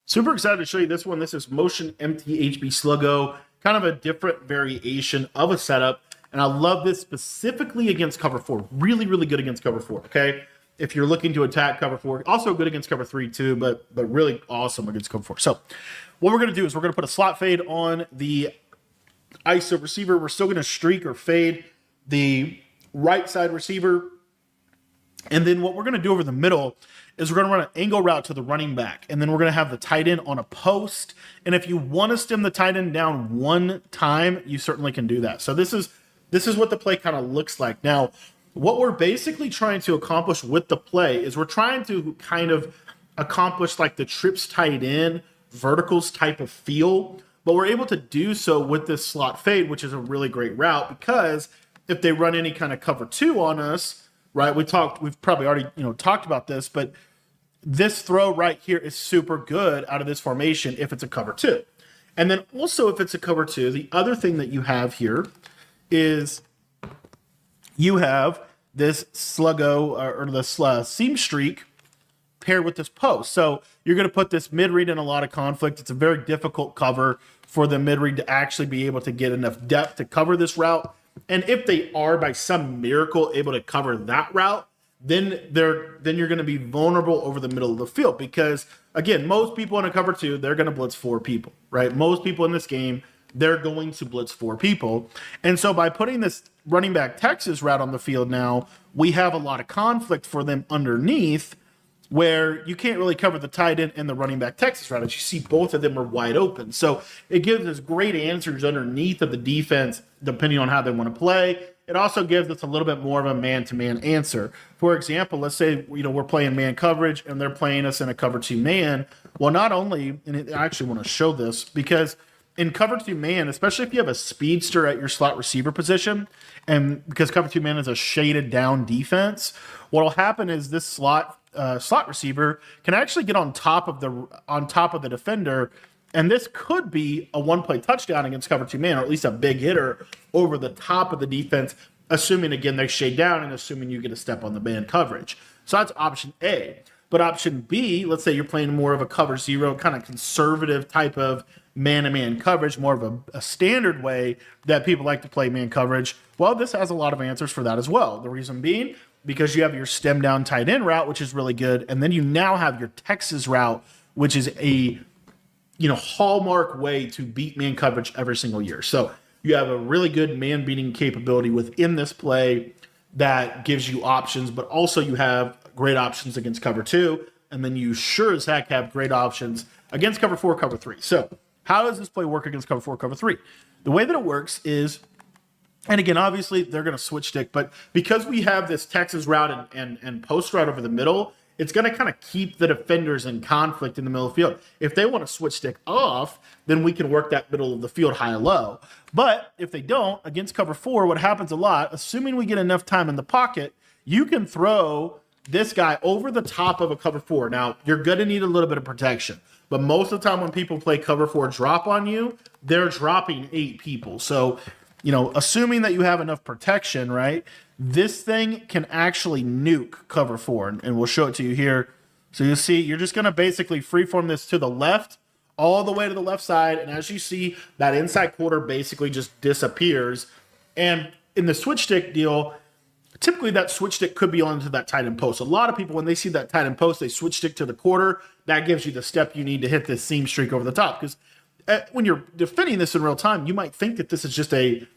Super excited to show you this one. This is motion MTHB sluggo, kind of a different variation of a setup. And I love this specifically against cover 4. Really, really good against cover 4, okay? If you're looking to attack cover 4, also good against cover 3 too, but really awesome against cover 4. So what we're going to do is we're going to put a slot fade on the ISO receiver. We're still going to streak or fade the right side receiver.
And then what we're going to do over the middle is we're going to run an angle route to the running back. And then we're going to have the tight end on a post. And if you want to stem the tight end down one time, you certainly can do that. So this is what the play kind of looks like. Now, what we're basically trying to accomplish with the play is we're trying to kind of accomplish like the trips tight end, verticals type of feel. But we're able to do so with this slot fade, which is a really great route, because if they run any kind of cover 2 on us, right? We've probably already, talked about this, but this throw right here is super good out of this formation if it's a cover 2. And then also if it's a cover 2, the other thing that you have here is you have this sluggo or the seam streak paired with this post. So you're going to put this mid read in a lot of conflict. It's a very difficult cover for the mid read to actually be able to get enough depth to cover this route. And if they are by some miracle able to cover that route, then you're going to be vulnerable over the middle of the field, because again, most people in a cover 2, they're going to blitz 4 people, right? Most people in this game, they're going to blitz 4 people. And so by putting this running back Texas route on the field now, we have a lot of conflict for them underneath, where you can't really cover the tight end and the running back Texas route. As you see, both of them are wide open. So it gives us great answers underneath of the defense, depending on how they want to play. It also gives us a little bit more of a man-to-man answer. For example, let's say we're playing man coverage and they're playing us in a cover 2 man. Well, not only, and I actually want to show this, because in cover 2 man, especially if you have a speedster at your slot receiver position, and because cover 2 man is a shaded down defense, what'll happen is this slot receiver can actually get on top of the defender, and this could be a one-play touchdown against cover 2 man, or at least a big hitter over the top of the defense, assuming again they shade down and assuming you get a step on the man coverage. So that's option A. But option B, let's say you're playing more of a cover 0 kind of conservative type of man-to-man coverage, more of a standard way that people like to play man coverage. Well, this has a lot of answers for that as well. The reason being, because you have your stem down tight end route, which is really good, and then you now have your Texas route, which is a hallmark way to beat man coverage every single year. So you have a really good man beating capability within this play that gives you options, but also you have great options against cover 2, and then you sure as heck have great options against cover 4, cover 3. So how does this play work against cover 4, cover 3? The way that it works is, and again, obviously they're going to switch stick, but because we have this Texas route and post route over the middle, it's going to kind of keep the defenders in conflict in the middle of the field. If they want to switch stick off, then we can work that middle of the field high-low. But if they don't, against cover 4, what happens a lot, assuming we get enough time in the pocket, you can throw this guy over the top of a cover 4. Now, you're going to need a little bit of protection, but most of the time when people play cover 4 drop on you, they're dropping 8 people. So, assuming that you have enough protection, right, this thing can actually nuke cover 4, and we'll show it to you here. So you'll see, you're just going to basically freeform this to the left, all the way to the left side, and as you see, that inside quarter basically just disappears. And in the switch stick deal, typically that switch stick could be onto that tight end post. A lot of people, when they see that tight end post, they switch stick to the quarter. That gives you the step you need to hit this seam streak over the top. Because when you're defending this in real time, you might think that this is just a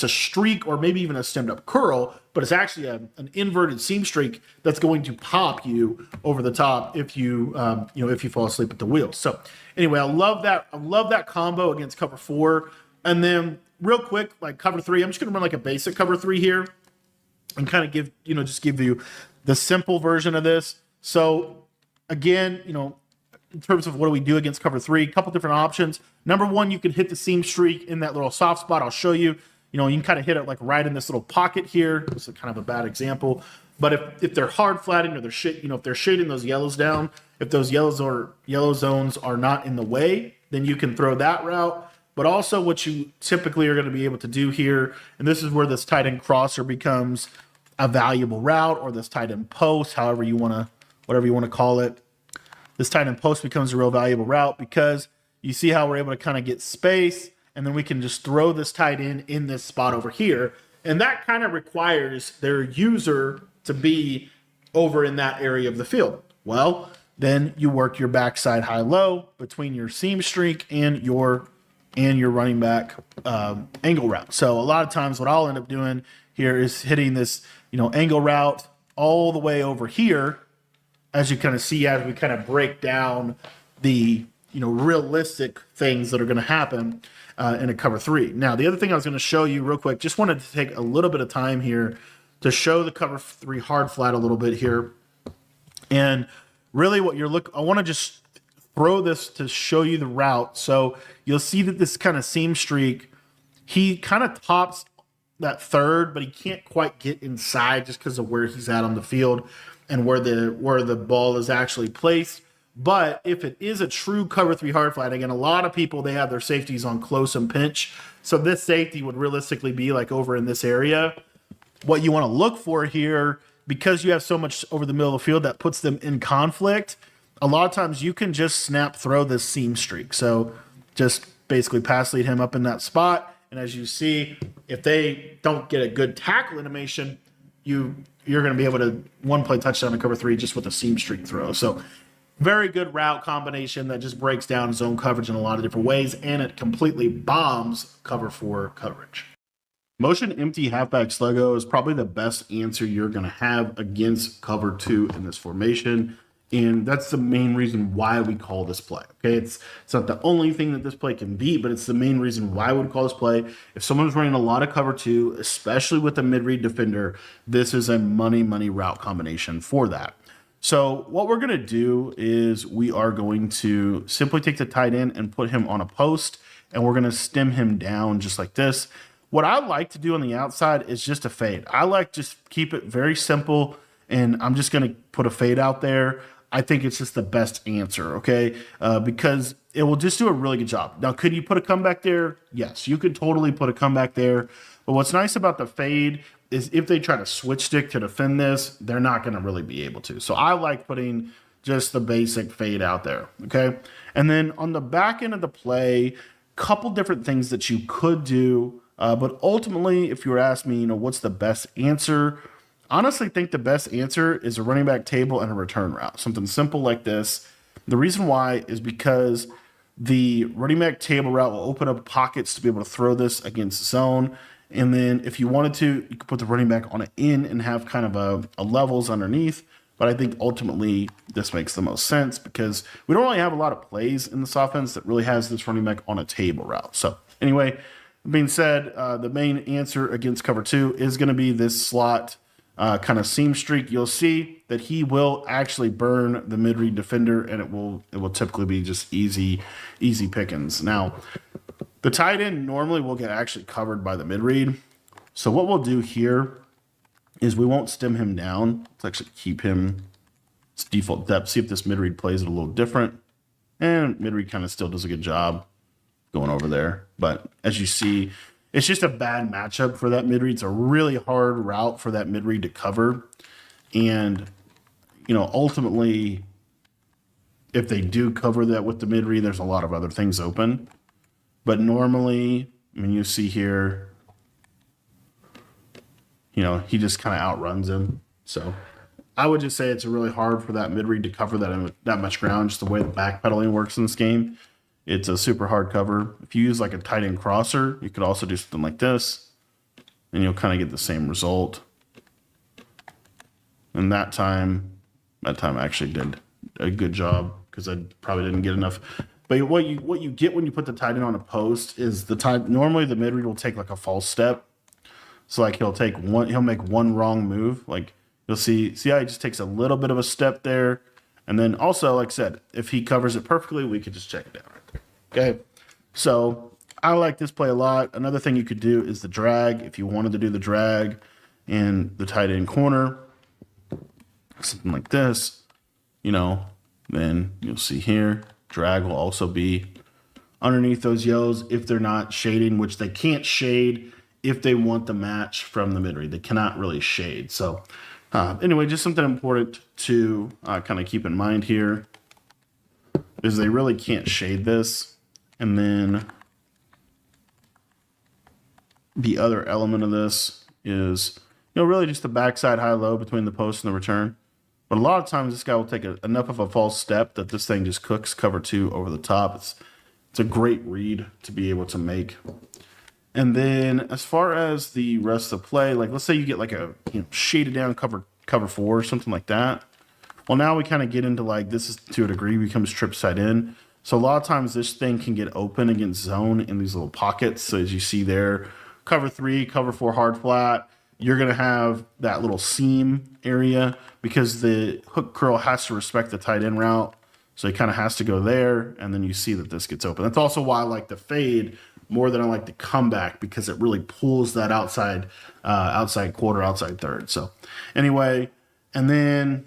streak or maybe even a stemmed up curl, but it's actually an inverted seam streak that's going to pop you over the top if you fall asleep at the wheel. So anyway, I love that combo against cover 4. And then real quick, like cover 3, I'm just going to run like a basic cover 3 here and kind of give you the simple version of this. So again, in terms of what do we do against cover 3, a couple different options. Number 1, you can hit the seam streak in that little soft spot. I'll show you. You can kind of hit it like right in this little pocket here. This is kind of a bad example. But if they're hard flatting or if they're shading those yellows down, if those yellow zones are not in the way, then you can throw that route. But also what you typically are going to be able to do here, and this is where this tight end crosser becomes a valuable route, or this tight end post, whatever you want to call it. This tight end post becomes a real valuable route because you see how we're able to kind of get space, and then we can just throw this tight end in this spot over here. And that kind of requires their user to be over in that area of the field. Well, then you work your backside high-low between your seam streak and your running back angle route. So a lot of times what I'll end up doing here is hitting this angle route all the way over here, as you kind of see as we kind of break down the realistic things that are going to happen in a cover 3. Now, the other thing I was going to show you real quick, just wanted to take a little bit of time here to show the cover 3 hard flat a little bit here. And really what I want to just throw this to show you the route. So you'll see that this kind of seam streak, he kind of tops that third, but he can't quite get inside just because of where he's at on the field and where the ball is actually placed. But if it is a true cover 3 hard flat, again, a lot of people, they have their safeties on close and pinch. So this safety would realistically be like over in this area. What you want to look for here, because you have so much over the middle of the field that puts them in conflict, a lot of times you can just snap throw this seam streak. So just basically pass lead him up in that spot. And as you see, if they don't get a good tackle animation, you're going to be able to one-play touchdown to cover 3 just with a seam streak throw. So very good route combination that just breaks down zone coverage in a lot of different ways, and it completely bombs cover 4 coverage. Motion empty halfback sluggo is probably the best answer you're going to have against cover 2 in this formation. And that's the main reason why we call this play. Okay, it's not the only thing that this play can beat, but it's the main reason why we would call this play. If someone's running a lot of cover 2, especially with a mid-read defender, this is a money route combination for that. So what we're going to do is we are going to simply take the tight end and put him on a post, and we're going to stem him down just like this. What I like to do on the outside is just a fade. I like just keep it very simple, and I'm just going to put a fade out there. I think it's just the best answer, okay? Because it will just do a really good job. Now, could you put a comeback there? Yes, you could totally put a comeback there. But what's nice about the fade is if they try to switch stick to defend this, they're not going to really be able to. So I like putting just the basic fade out there, okay? And then on the back end of the play, couple different things that you could do. But ultimately, if you were asking me, what's the best answer? Honestly, think the best answer is a running back table and a return route. Something simple like this. The reason why is because the running back table route will open up pockets to be able to throw this against zone. And then if you wanted to, you could put the running back on an in and have kind of a levels underneath. But I think ultimately this makes the most sense because we don't really have a lot of plays in this offense that really has this running back on a table route. So anyway, being said, the main answer against cover 2 is going to be this slot kind of seam streak. You'll see that he will actually burn the mid-read defender, and it will typically be just easy pickings. Now, the tight end normally will get actually covered by the mid-read. So what we'll do here is we won't stem him down. Let's actually keep him its default depth. See if this mid-read plays it a little different. And mid-read kind of still does a good job going over there. But as you see, it's just a bad matchup for that mid-read. It's a really hard route for that mid-read to cover. And, ultimately, if they do cover that with the mid-read, there's a lot of other things open. But normally, you see here, he just kind of outruns him. So I would just say it's really hard for that mid-read to cover that much ground, just the way the backpedaling works in this game. It's a super hard cover. If you use like a tight end crosser, you could also do something like this, and you'll kind of get the same result. And that time I actually did a good job because I probably didn't get enough. But what you get when you put the tight end on a post is normally the mid read will take like a false step. So like he'll make one wrong move. Like you'll see how he just takes a little bit of a step there. And then also, like I said, if he covers it perfectly, we could just check it down right there. Okay. So I like this play a lot. Another thing you could do is the drag. If you wanted to do the drag in the tight end corner, something like this, then you'll see here, drag will also be underneath those yos if they're not shading, which they can't shade if they want the match from the mid read. They cannot really shade. So anyway, just something important to kind of keep in mind here is they really can't shade this. And then the other element of this is, really just the backside high-low between the post and the return. But a lot of times this guy will take enough of a false step that this thing just cooks cover 2 over the top. It's a great read to be able to make. And then as far as the rest of the play, like let's say you get like a shaded down cover
cover 4 or something like that. Well, now we kind of get into like, this is to a degree becomes trips tight end. So a lot of times this thing can get open against zone in these little pockets. So as you see there, cover 3, cover 4 hard flat, you're going to have that little seam area because the hook curl has to respect the tight end route. So it kind of has to go there. And then you see that this gets open. That's also why I like the fade more than I like the comeback, because it really pulls that outside quarter, outside third. So anyway, and then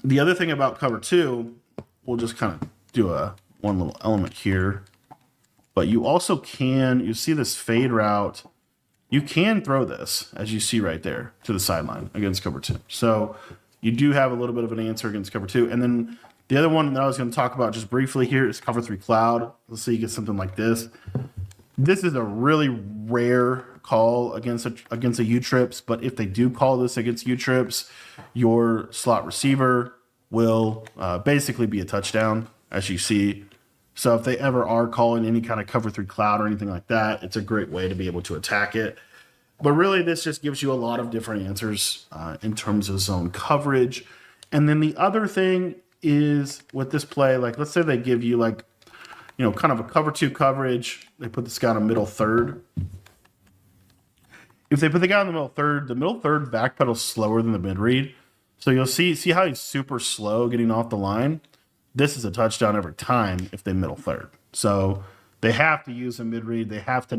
the other thing about cover 2, we'll just kind of do one little element here, but you also you see this fade route. You can throw this, as you see right there, to the sideline against cover 2. So you do have a little bit of an answer against cover 2. And then the other one that I was going to talk about just briefly here is cover 3 cloud. Let's say you get something like this. This is a really rare call against a U-trips, but if they do call this against U-trips, your slot receiver will basically be a touchdown, as you see. So if they ever are calling any kind of cover 3 cloud or anything like that, it's a great way to be able to attack it. But really, this just gives you a lot of different answers in terms of zone coverage. And then the other thing is with this play, like let's say they give you like, kind of a cover 2 coverage. They put this guy in the middle third. If they put the guy in the middle third backpedals slower than the mid read. So you'll see how he's super slow getting off the line. This is a touchdown every time if they middle third. So they have to use a mid read. They have to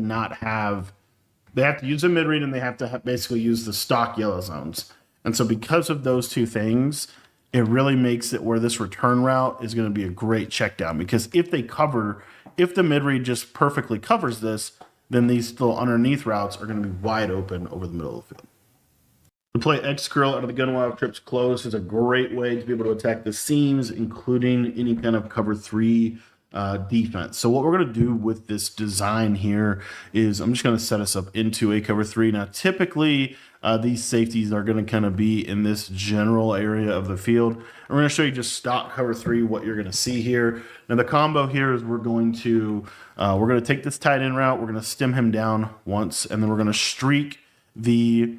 use a mid read, and they have to basically use the stock yellow zones. And so because of those two things, it really makes it where this return route is going to be a great check down, because if the mid read just perfectly covers this, then these little underneath routes are going to be wide open over the middle of the field. To play X curl out of the gun while trips close is a great way to be able to attack the seams, including any kind of cover 3 defense. So what we're going to do with this design here is I'm just going to set us up into a cover 3. Now, typically these safeties are going to kind of be in this general area of the field. And we're going to show you just stock cover 3, what you're going to see here. Now, the combo here is we're going to take this tight end route. We're going to stem him down once, and then we're going to streak the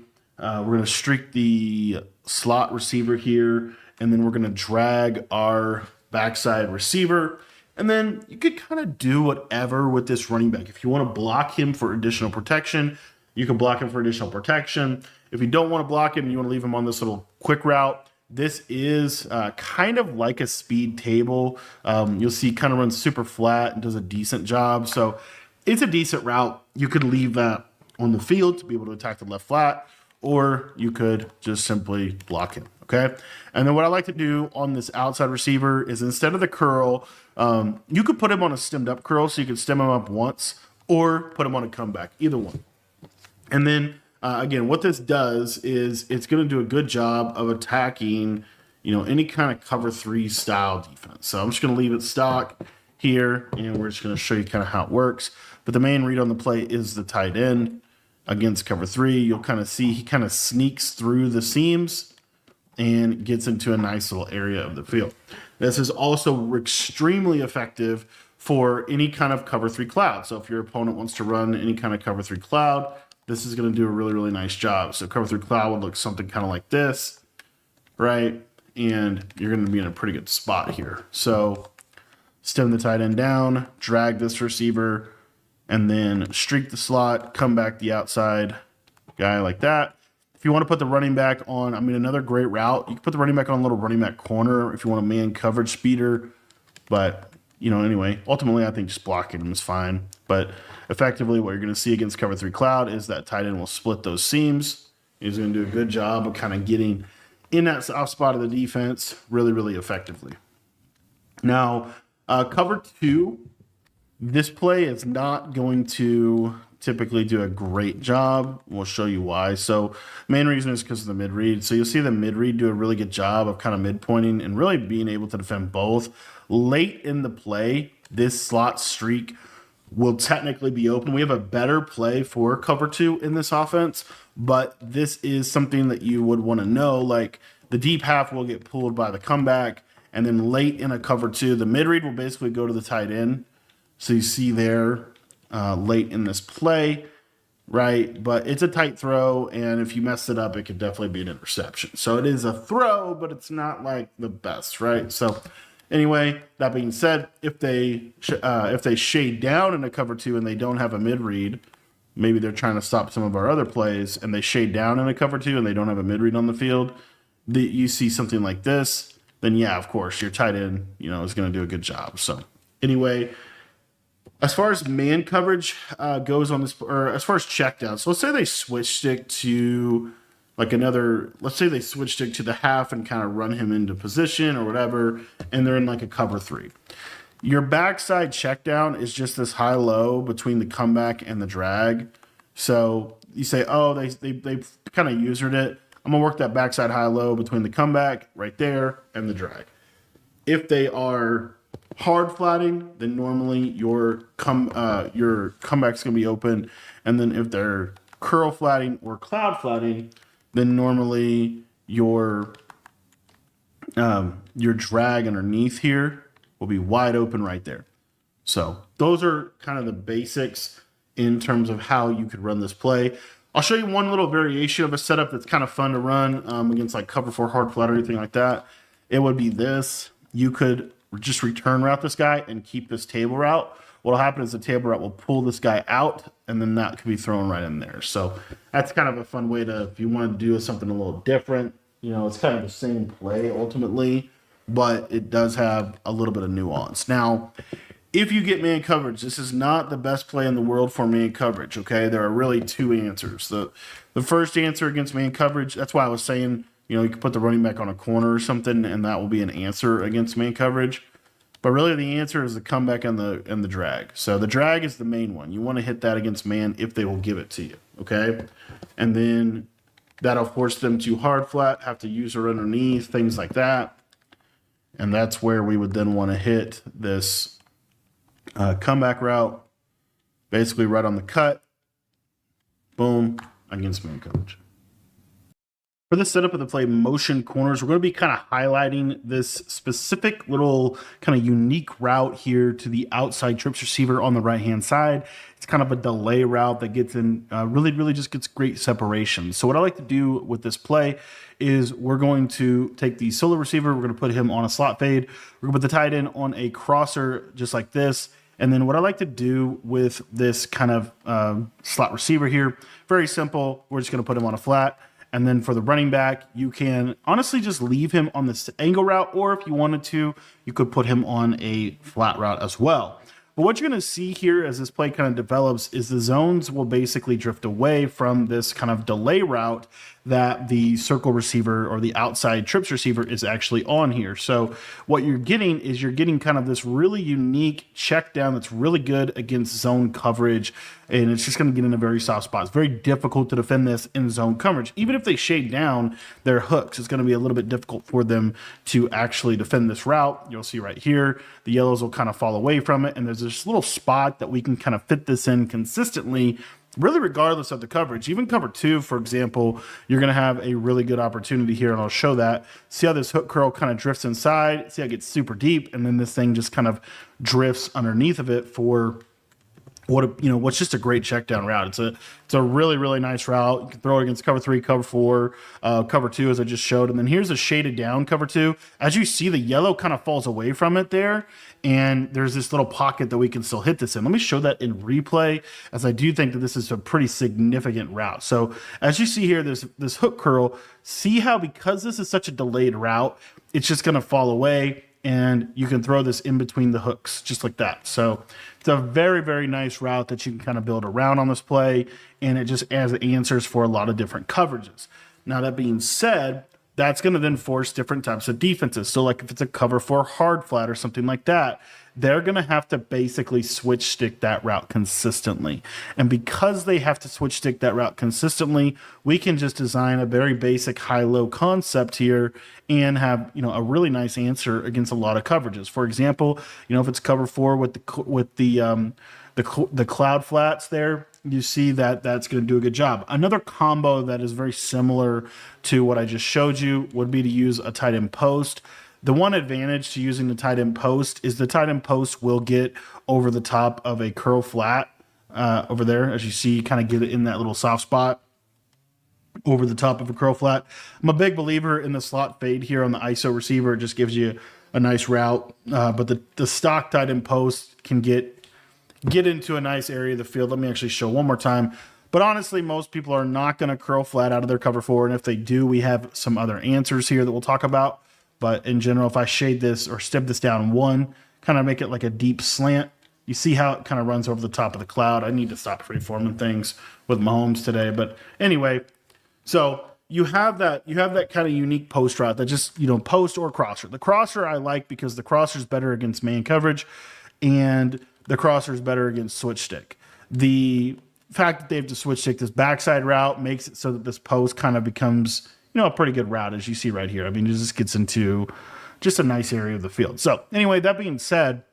slot receiver here, and then we're going to drag our backside receiver. And then you could kind of do whatever with this running back. If you want to block him for additional protection, you can block him for additional protection. If you don't want to block him and you want to leave him on this little quick route, this is kind of like a speed table. You'll see kind of runs super flat and does a decent job. So it's a decent route. You could leave that on the field to be able to attack the left flat, or you could just simply block him. Okay. And then what I like to do on this outside receiver is instead of the curl, you could put him on a stemmed up curl, so you could stem him up once, or put him on a comeback, either one. And then again, what this does is it's going to do a good job of attacking, any kind of cover 3 style defense. So I'm just going to leave it stock here, and we're just going to show you kind of how it works. But the main read on the play is the tight end against cover 3. You'll kind of see he kind of sneaks through the seams and gets into a nice little area of the field. This is also extremely effective for any kind of cover 3 cloud. So if your opponent wants to run any kind of cover 3 cloud, this is going to do a really, really nice job. So cover 3 cloud would look something kind of like this, right? And you're going to be in a pretty good spot here. So stem the tight end down, drag this receiver, and then streak the slot, come back the outside guy like that. If you want to put the running back on, another great route, you can put the running back on a little running back corner if you want a man coverage speeder. But, anyway, ultimately I think just blocking him is fine. But effectively what you're going to see against cover 3 cloud is that tight end will split those seams. He's going to do a good job of kind of getting in that soft spot of the defense really, really effectively. Now, cover 2, this play is not going to typically do a great job. We'll show you why. So main reason is because of the mid read. So you'll see the mid read do a really good job of kind of mid pointing and really being able to defend both. Late in the play, this slot streak will technically be open. We have a better play for cover 2 in this offense, but this is something that you would want to know. Like the deep half will get pulled by the comeback, and then late in a cover 2, the mid read will basically go to the tight end. So you see there late in this play, right? But it's a tight throw, and if you mess it up, it could definitely be an interception. So it is a throw, but it's not like the best, right? So anyway, that being said, if they shade down in a cover two and they don't have a mid read, maybe they're trying to stop some of our other plays, and they shade down in a cover two and they don't have a mid read on the field, you see something like this, then yeah, of course, your tight end, is going to do a good job. So anyway, as far as man coverage goes on this, or as far as check down, so let's say they switch stick to let's say they switch stick to the half and kind of run him into position or whatever, and they're in like a cover three. Your backside check down is just this high low between the comeback and the drag. So you say, oh, they kind of usered it. I'm gonna work that backside high low between the comeback right there and the drag. If they are hard flatting, then normally your comeback's gonna be open, and then if they're curl flatting or cloud flatting, then normally your drag underneath here will be wide open right there. So those are kind of the basics in terms of how you could run this play. I'll show you one little variation of a setup that's kind of fun to run against like cover four hard flat or anything like that. It would be this. You could just return route this guy and keep this table route. What'll happen is the table route will pull this guy out, and then that could be thrown right in there. So that's kind of a fun way to, if you want to do something a little different, it's kind of the same play ultimately, but it does have a little bit of nuance. Now, if you get man coverage, this is not the best play in the world for man coverage, okay? There are really two answers. The first answer against man coverage, that's why I was saying, you could put the running back on a corner or something, and that will be an answer against man coverage. But really the answer is the comeback and the drag. So the drag is the main one. You want to hit that against man if they will give it to you, okay? And then that'll force them to hard flat, have to use her underneath, things like that. And that's where we would then want to hit this comeback route, basically right on the cut, boom, against man coverage. For the setup of the play motion corners, we're going to be kind of highlighting this specific little kind of unique route here to the outside trips receiver on the right-hand side. It's kind of a delay route that gets in, really just gets great separation. So what I like to do with this play is we're going to take the solo receiver, we're going to put him on a slot fade, we're going to put the tight end on a crosser just like this. And then what I like to do with this kind of slot receiver here, very simple, we're just going to put him on a flat. And then for the running back, you can honestly just leave him on this angle route, or if you wanted to, you could put him on a flat route as well. But what you're going to see here as this play kind of develops is the zones will basically drift away from this kind of delay route that the circle receiver or the outside trips receiver is actually on here. So what you're getting is you're getting kind of this really unique check down that's really good against zone coverage, and it's just going to get in a very soft spot. It's very difficult to defend this in zone coverage. Even if they shade down their hooks, it's going to be a little bit difficult for them to actually defend this route. You'll see right here, the yellows will kind of fall away from it, and there's this little spot that we can kind of fit this in consistently, really regardless of the coverage. Even cover two, for example, you're going to have a really good opportunity here, and I'll show that. See how this hook curl kind of drifts inside? See how it gets super deep, and then this thing just kind of drifts underneath of it for what's just a great check down route. It's a really nice route. You can throw it against cover three, cover four, cover two, as I just showed. And then here's a shaded down cover two. As you see, the yellow kind of falls away from it there, and there's this little pocket that we can still hit this in. Let me show that in replay, as I do think that this is a pretty significant route. So as you see here, there's this hook curl. See how, because this is such a delayed route, it's just going to fall away, and you can throw this in between the hooks just like that. So it's a very nice route that you can kind of build around on this play, and it just adds answers for a lot of different coverages. Now, that being said, that's going to then force different types of defenses. So like if it's a cover for hard flat or something like that, they're going to have to basically switch stick that route consistently. And because they have to switch stick that route consistently, we can just design a very basic high-low concept here and have, a really nice answer against a lot of coverages. For example, if it's cover four with the cloud flats there, you see that that's going to do a good job. Another combo that is very similar to what I just showed you would be to use a tight end post. The one advantage to using the tight end post is the tight end post will get over the top of a curl flat
over there, as you see, kind of get it in that little soft spot over the top of a curl flat. I'm a big believer in the slot fade here on the ISO receiver. It just gives you a nice route, but the stock tight end post can get into a nice area of the field. Let me actually show one more time. But honestly, most people are not going to curl flat out of their cover four, and if they do, we have some other answers here that we'll talk about. But in general, if I shade this or step this down one, kind of make it like a deep slant, you see how it kind of runs over the top of the cloud. I need to stop freeforming things with Mahomes today. But anyway, so you have that kind of unique post route that just, post or crosser. The crosser I like because the crosser is better against man coverage and the crosser is better against switch stick. The fact that they have to switch stick this backside route makes it so that this post kind of becomes, a pretty good route, as you see right here. I mean, it just gets into just a nice area of the field. So anyway, that being said,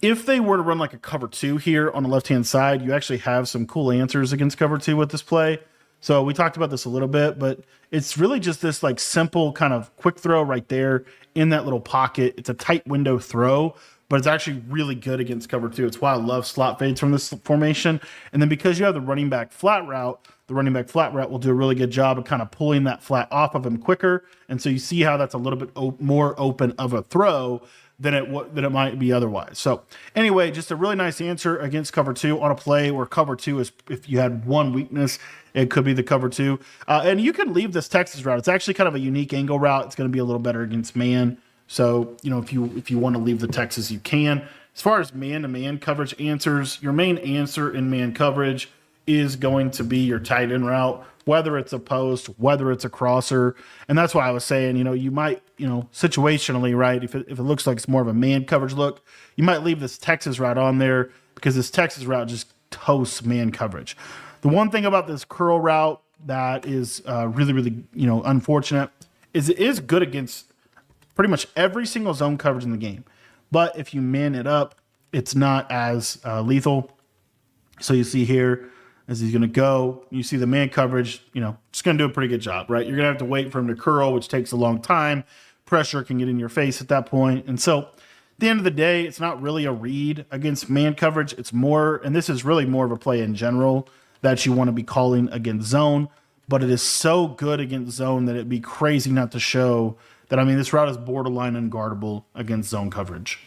if they were to run like a cover two here on the left-hand side, you actually have some cool answers against cover two with this play. So we talked about this a little bit, but it's really just this like simple kind of quick throw right there in that little pocket. It's a tight window throw, but it's actually really good against cover two. It's why I love slot fades from this formation. And then because you have the running back flat route will do a really good job of kind of pulling that flat off of him quicker. And so you see how that's a little bit more open of a throw than it might be otherwise. So anyway, just a really nice answer against cover two on a play where cover two is, if you had one weakness, it could be the cover two. And you can leave this Texas route. It's actually kind of a unique angle route. It's going to be a little better against man. So, if you want to leave the Texas, you can. As far as man-to-man coverage answers, your main answer in man coverage is going to be your tight end route, whether it's a post, whether it's a crosser. And that's why I was saying, you might, situationally, right, if it looks like it's more of a man coverage look, you might leave this Texas route on there because this Texas route just toasts man coverage. The one thing about this curl route that is really, really, unfortunate is it is good against pretty much every single zone coverage in the game. But if you man it up, it's not as lethal. So you see here, as he's going to go, you see the man coverage, just going to do a pretty good job, right? You're going to have to wait for him to curl, which takes a long time. Pressure can get in your face at that point. And so at the end of the day, it's not really a read against man coverage. It's more, and this is really more of a play in general that you want to be calling against zone, but it is so good against zone that it'd be crazy not to show that, this route is borderline unguardable against zone coverage.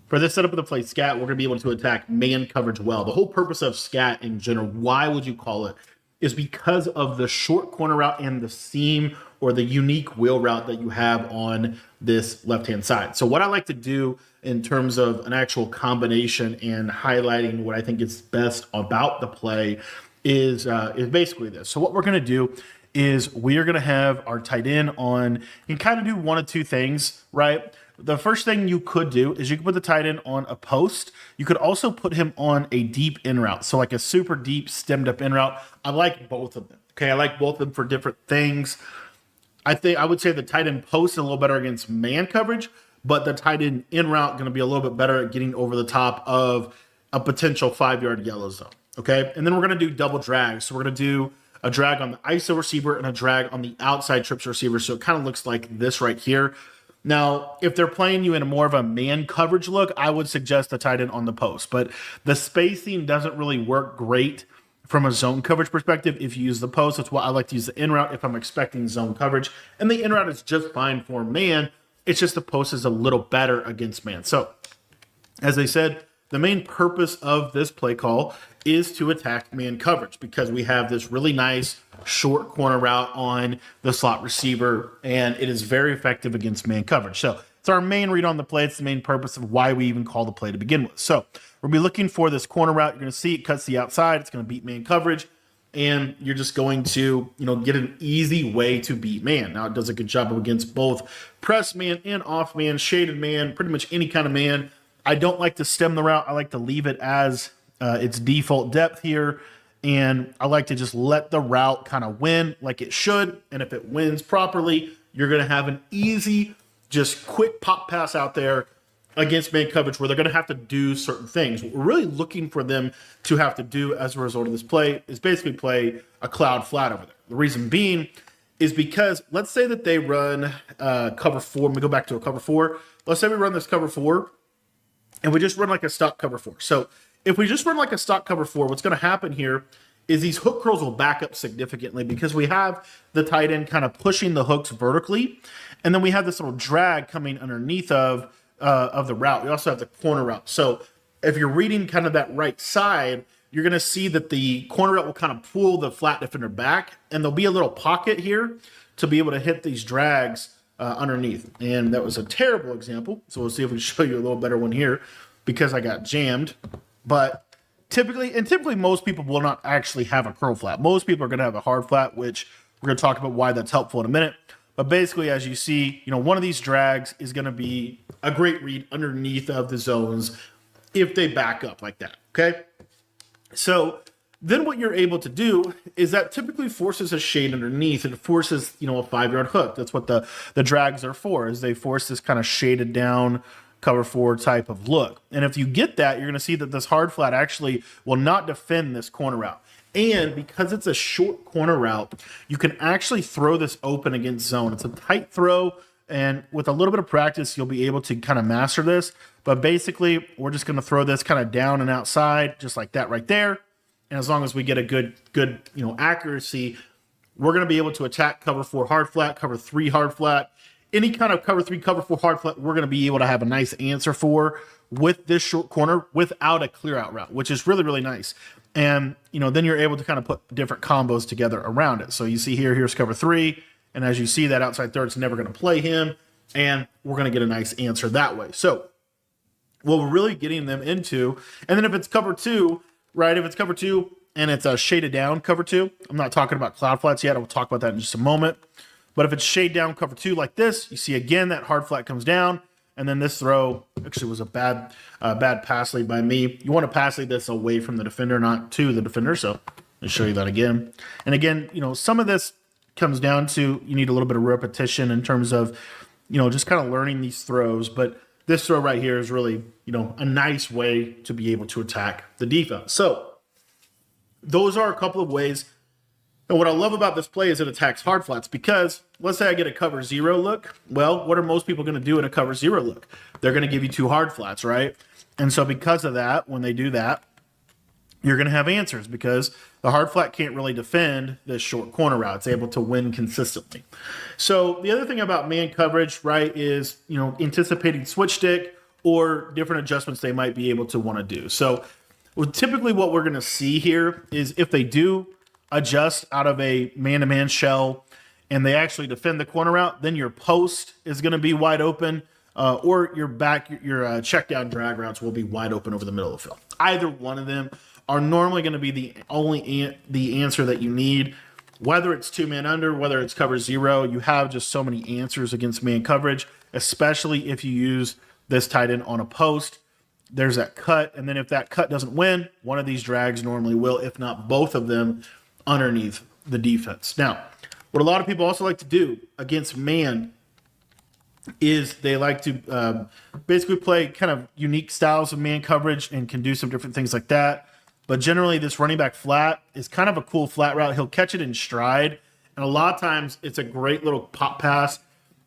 For this setup of the play Scat, we're going to be able to attack man coverage well. The whole purpose of Scat in general, why would you call it, is because of the short corner route and the seam or the unique wheel route that you have on this left-hand side. So what I like to do in terms of an actual combination and highlighting what I think is best about the play is basically this. So what we're going to do is we are going to have our tight end on, you can kind of do one of two things, right? The first thing you could do is you could put the tight end on a post. You could also put him on a deep in route. So like a super deep stemmed up in route. I like both of them. Okay. I like both of them for different things. I would say the tight end post is a little better against man coverage, but the tight end in route going to be a little bit better at getting over the top of a potential 5-yard yellow zone. Okay. And then we're going to do double drags. So we're going to do a drag on the ISO receiver and a drag on the outside trips receiver. So it kind of looks like this right here. Now, if they're playing you in a more of a man coverage look, I would suggest the tight end on the post. But the spacing doesn't really work great from a zone coverage perspective if you use the post. That's why I like to use the in route if I'm expecting zone coverage. And the in route is just fine for man. It's just the post is a little better against man. So, as I said, the main purpose of this play call is to attack man coverage because we have this really nice short corner route on the slot receiver, and it is very effective against man coverage. So it's our main read on the play. It's the main purpose of why we even call the play to begin with. So we'll be looking for this corner route. You're going to see it cuts the outside. It's going to beat man coverage, and you're just going to, get an easy way to beat man. Now, it does a good job against both press man and off man, shaded man, pretty much any kind of man. I don't like to stem the route. I like to leave it as its default depth here. And I like to just let the route kind of win like it should. And if it wins properly, you're going to have an easy, just quick pop pass out there against man coverage where they're going to have to do certain things. What we're really looking for them to have to do as a result of this play is basically play a cloud flat over there. The reason being is because let's say that they run cover four. Let me go back to a cover four. Let's say we run this cover four and we just run like a stock cover four. So if we just run like a stock cover 4, what's going to happen here is these hook curls will back up significantly because we have the tight end kind of pushing the hooks vertically, and then we have this little drag coming underneath of the route. We also have the corner route. So if you're reading kind of that right side, you're going to see that the corner route will kind of pull the flat defender back, and there'll be a little pocket here to be able to hit these drags underneath. And that was a terrible example. So we'll see if we can show you a little better one here because I got jammed. But typically most people will not actually have a curl flat. Most people are going to have a hard flat, which we're going to talk about why that's helpful in a minute. But basically, as you see, one of these drags is going to be a great read underneath of the zones if they back up like that, okay? So then what you're able to do is that typically forces a shade underneath. It forces, a 5-yard hook. That's what the drags are for, is they force this kind of shaded down cover 4 type of look. And if you get that, you're going to see that this hard flat actually will not defend this corner route. And because it's a short corner route, you can actually throw this open against zone. It's a tight throw, and with a little bit of practice, you'll be able to kind of master this. But basically, we're just going to throw this kind of down and outside, just like that right there. And as long as we get a good accuracy, we're going to be able to attack cover 4 hard flat, cover 3 hard flat, any kind of cover 3, cover 4 hard flat. We're going to be able to have a nice answer for with this short corner without a clear out route, which is really, really nice. And, then you're able to kind of put different combos together around it. So you see here's cover 3. And as you see, that outside third's never going to play him. And we're going to get a nice answer that way. So what we're really getting them into, and then if it's cover 2, right? If it's cover 2 and it's a shaded down cover 2, I'm not talking about cloud flats yet. I'll talk about that in just a moment. But if it's shade down cover 2 like this, you see again that hard flat comes down. And then this throw actually was a bad pass lead by me. You want to pass lead this away from the defender, not to the defender. So I'll show you that again. And again, some of this comes down to you need a little bit of repetition in terms of, just kind of learning these throws. But this throw right here is really, a nice way to be able to attack the defense. So those are a couple of ways. And what I love about this play is it attacks hard flats because let's say I get a cover 0 look. Well, what are most people going to do in a cover 0 look? They're going to give you 2 hard flats, right? And so because of that, when they do that, you're going to have answers because the hard flat can't really defend this short corner route. It's able to win consistently. So the other thing about man coverage, right, is, anticipating switch stick or different adjustments they might be able to want to do. So typically what we're going to see here is if they do adjust out of a man-to-man shell and they actually defend the corner route, then your post is going to be wide open or your check down drag routes will be wide open over the middle of the field. Either one of them are normally going to be the answer that you need. Whether it's 2-man under, whether it's cover 0, you have just so many answers against man coverage, especially if you use this tight end on a post. There's that cut, and then if that cut doesn't win, one of these drags normally will, if not both of them, underneath the defense. Now, what a lot of people also like to do against man is they like to basically play kind of unique styles of man coverage and can do some different things like that. But generally, this running back flat is kind of a cool flat route. He'll catch it in stride. And a lot of times, it's a great little pop pass,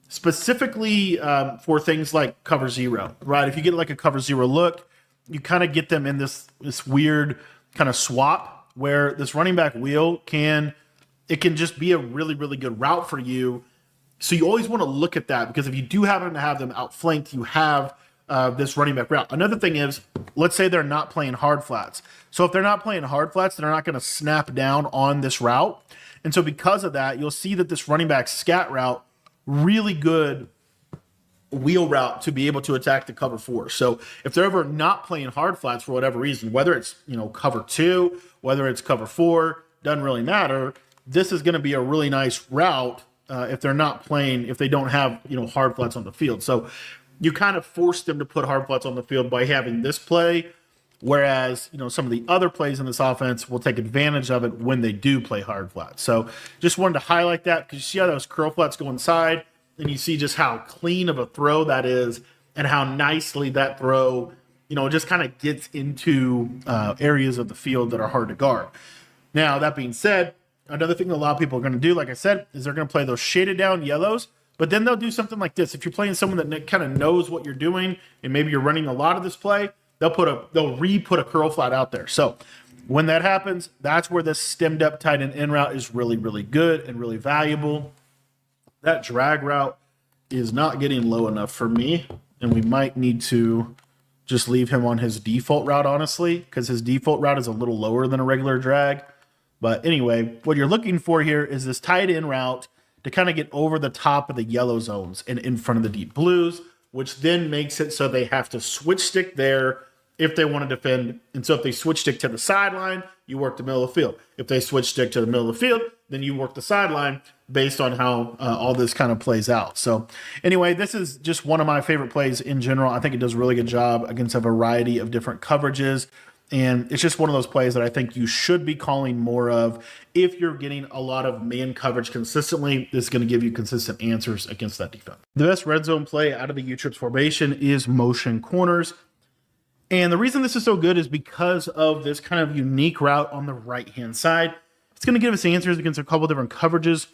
specifically for things like cover 0, right? If you get like a cover 0 look, you kind of get them in this weird kind of swap where this running back wheel can just be a really, really good route for you. So you always want to look at that because if you do happen to have them outflanked, you have this running back route. Another thing is, let's say they're not playing hard flats. So if they're not playing hard flats, they're not going to snap down on this route. And so because of that, you'll see that this running back scat route, really good wheel route to be able to attack the cover 4. So if they're ever not playing hard flats for whatever reason, whether it's cover 2, whether it's cover 4, doesn't really matter. This is going to be a really nice route if they're not playing, if they don't have hard flats on the field. So you kind of force them to put hard flats on the field by having this play, whereas some of the other plays in this offense will take advantage of it when they do play hard flats. So just wanted to highlight that because you see how those curl flats go inside, and you see just how clean of a throw that is and how nicely that throw just kind of gets into areas of the field that are hard to guard. Now, that being said, another thing that a lot of people are going to do, like I said, is they're going to play those shaded down yellows, but then they'll do something like this. If you're playing someone that kind of knows what you're doing and maybe you're running a lot of this play, they'll re-put a curl flat out there. So when that happens, that's where this stemmed up tight end in route is really, really good and really valuable. That drag route is not getting low enough for me, and we might need to just leave him on his default route, honestly, because his default route is a little lower than a regular drag. But anyway, what you're looking for here is this tight end route to kind of get over the top of the yellow zones and in front of the deep blues, which then makes it so they have to switch stick there if they want to defend. And so if they switch stick to the sideline, you work the middle of the field. If they switch stick to the middle of the field, then you work the sideline based on how all this kind of plays out. So anyway, this is just one of my favorite plays in general. I think it does a really good job against a variety of different coverages. And it's just one of those plays that I think you should be calling more of. If you're getting a lot of man coverage consistently, this is going to give you consistent answers against that defense. The best red zone play out of the U-Trips formation is motion corners. And the reason this is so good is because of this kind of unique route on the right-hand side. It's going to give us answers against a couple different coverages.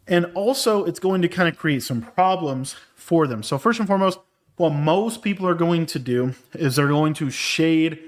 And also, it's going to kind of create some problems for them. So first and foremost, what most people are going to do is they're going to shade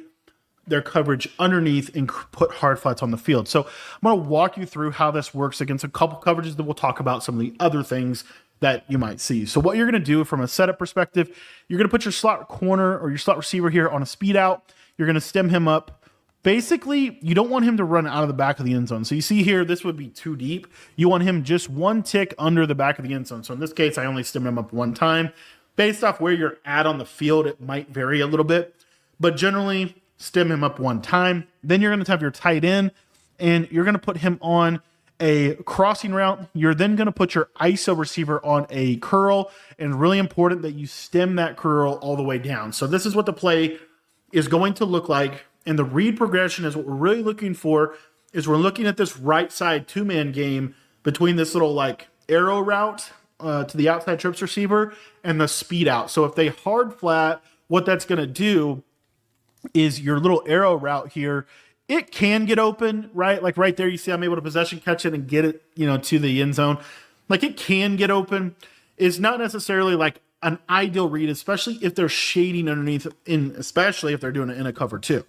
their coverage underneath and put hard flats on the field. So I'm going to walk you through how this works against a couple coverages, that we'll talk about some of the other things that you might see. So what you're going to do from a setup perspective, you're going to put your slot corner or your slot receiver here on a speed out. You're going to stem him up. Basically, you don't want him to run out of the back of the end zone. So you see here, this would be too deep. You want him just one tick under the back of the end zone. So in this case, I only stem him up one time. Based off where you're at on the field, it might vary a little bit, but generally stem him up one time. Then you're going to have your tight end, and you're going to put him on a crossing route. You're then going to put your ISO receiver on a curl, and really important that you stem that curl all the way down. So this is what the play is going to look like. And the read progression is what we're really looking for, is we're looking at this right side two-man game between this little like arrow route to the outside trips receiver and the speed out. So if they hard flat, what that's going to do is your little arrow route here, it can get open, right? Like right there, you see I'm able to possession catch it and get it, to the end zone. Like it can get open. It's not necessarily like an ideal read, especially if they're shading underneath, especially if they're doing it in a cover two.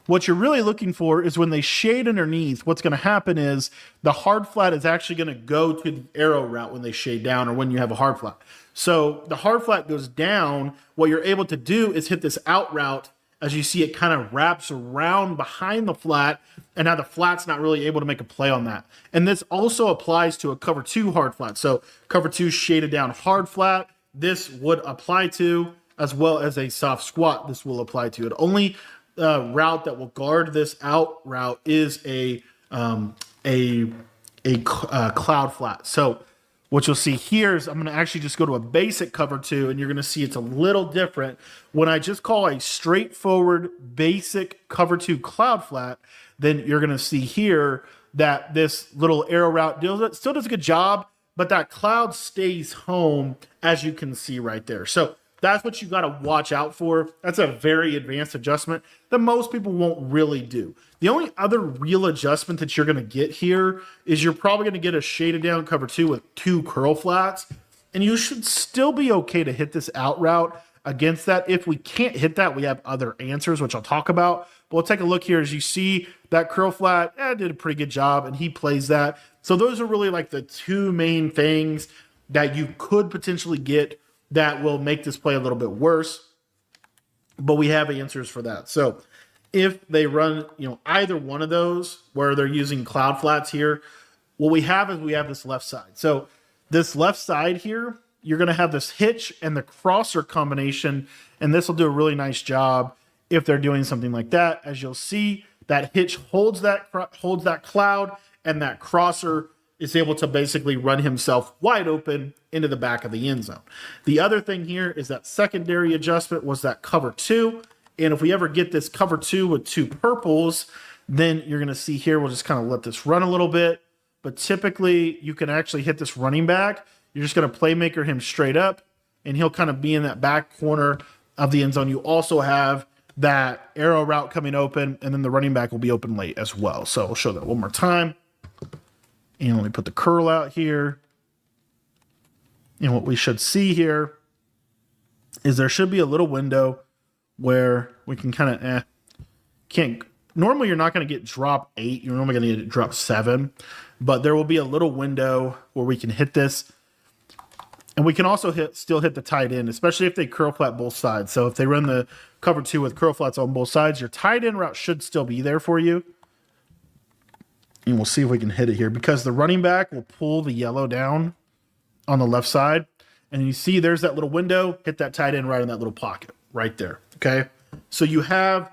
What you're really looking for is when they shade underneath, what's going to happen is the hard flat is actually going to go to the arrow route when they shade down or when you have a hard flat. So the hard flat goes down. What you're able to do is hit this out route. As you see, it kind of wraps around behind the flat, and now the flat's not really able to make a play on that. And this also applies to a cover two hard flat. So cover two shaded down hard flat, this would apply to, as well as a soft squat, this will apply to. It only route that will guard this out route is a cloud flat. So what you'll see here is I'm going to actually just go to a basic cover two, and you're going to see it's a little different. When I just call a straightforward basic cover two cloud flat, then you're going to see here that this little arrow route still does a good job, but that cloud stays home, as you can see right there. So that's what you got to watch out for. That's a very advanced adjustment that most people won't really do. The only other real adjustment that you're going to get here is you're probably going to get a shaded down cover two with two curl flats, and you should still be okay to hit this out route against that. If we can't hit that, we have other answers, which I'll talk about. But we'll take a look here. As you see, that curl flat did a pretty good job, and he plays that. So those are really like the two main things that you could potentially get that will make this play a little bit worse, but we have answers for that. So if they run, either one of those where they're using cloud flats here, what we have is we have this left side. So this left side here, you're going to have this hitch and the crosser combination, and this will do a really nice job if they're doing something like that. As you'll see, that hitch holds that cloud, and that crosser is able to basically run himself wide open into the back of the end zone. The other thing here is that secondary adjustment was that cover two. And if we ever get this cover two with two purples, then you're going to see here, we'll just kind of let this run a little bit. But typically you can actually hit this running back. You're just going to playmaker him straight up, and he'll kind of be in that back corner of the end zone. You also have that arrow route coming open, and then the running back will be open late as well. So we'll show that one more time. And let me put the curl out here. And what we should see here is there should be a little window where we can kind of can't. Normally, you're not going to get drop 8. You're normally going to get drop 7, but there will be a little window where we can hit this, and we can also still hit the tight end, especially if they curl flat both sides. So if they run the cover 2 with curl flats on both sides, your tight end route should still be there for you. And we'll see if we can hit it here, because the running back will pull the yellow down on the left side, and you see there's that little window. Hit that tight end right in that little pocket right there. Okay, so you have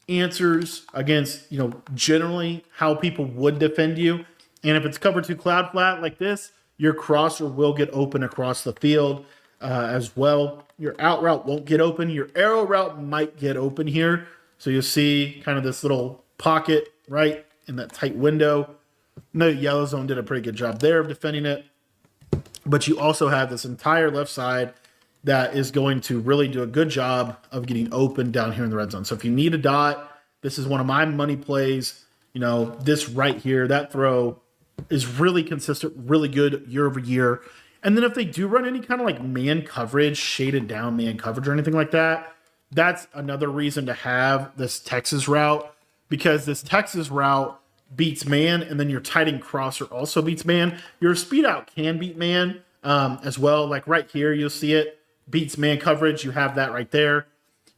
answers against, generally how people would defend you. And if it's cover 2 cloud flat like this, your crosser will get open across the field as well. Your out route won't get open. Your arrow route might get open here. So you'll see kind of this little pocket right in that tight window. No, yellow zone did a pretty good job there of defending it. But you also have this entire left side that is going to really do a good job of getting open down here in the red zone. So if you need a dot, this is one of my money plays. This right here, that throw is really consistent, really good year over year. And then if they do run any kind of like man coverage, shaded down man coverage or anything like that, that's another reason to have this Texas route, because this Texas route beats man, and then your tight end crosser also beats man. Your speed out can beat man as well. Like right here, you'll see it. Beats man coverage, you have that right there.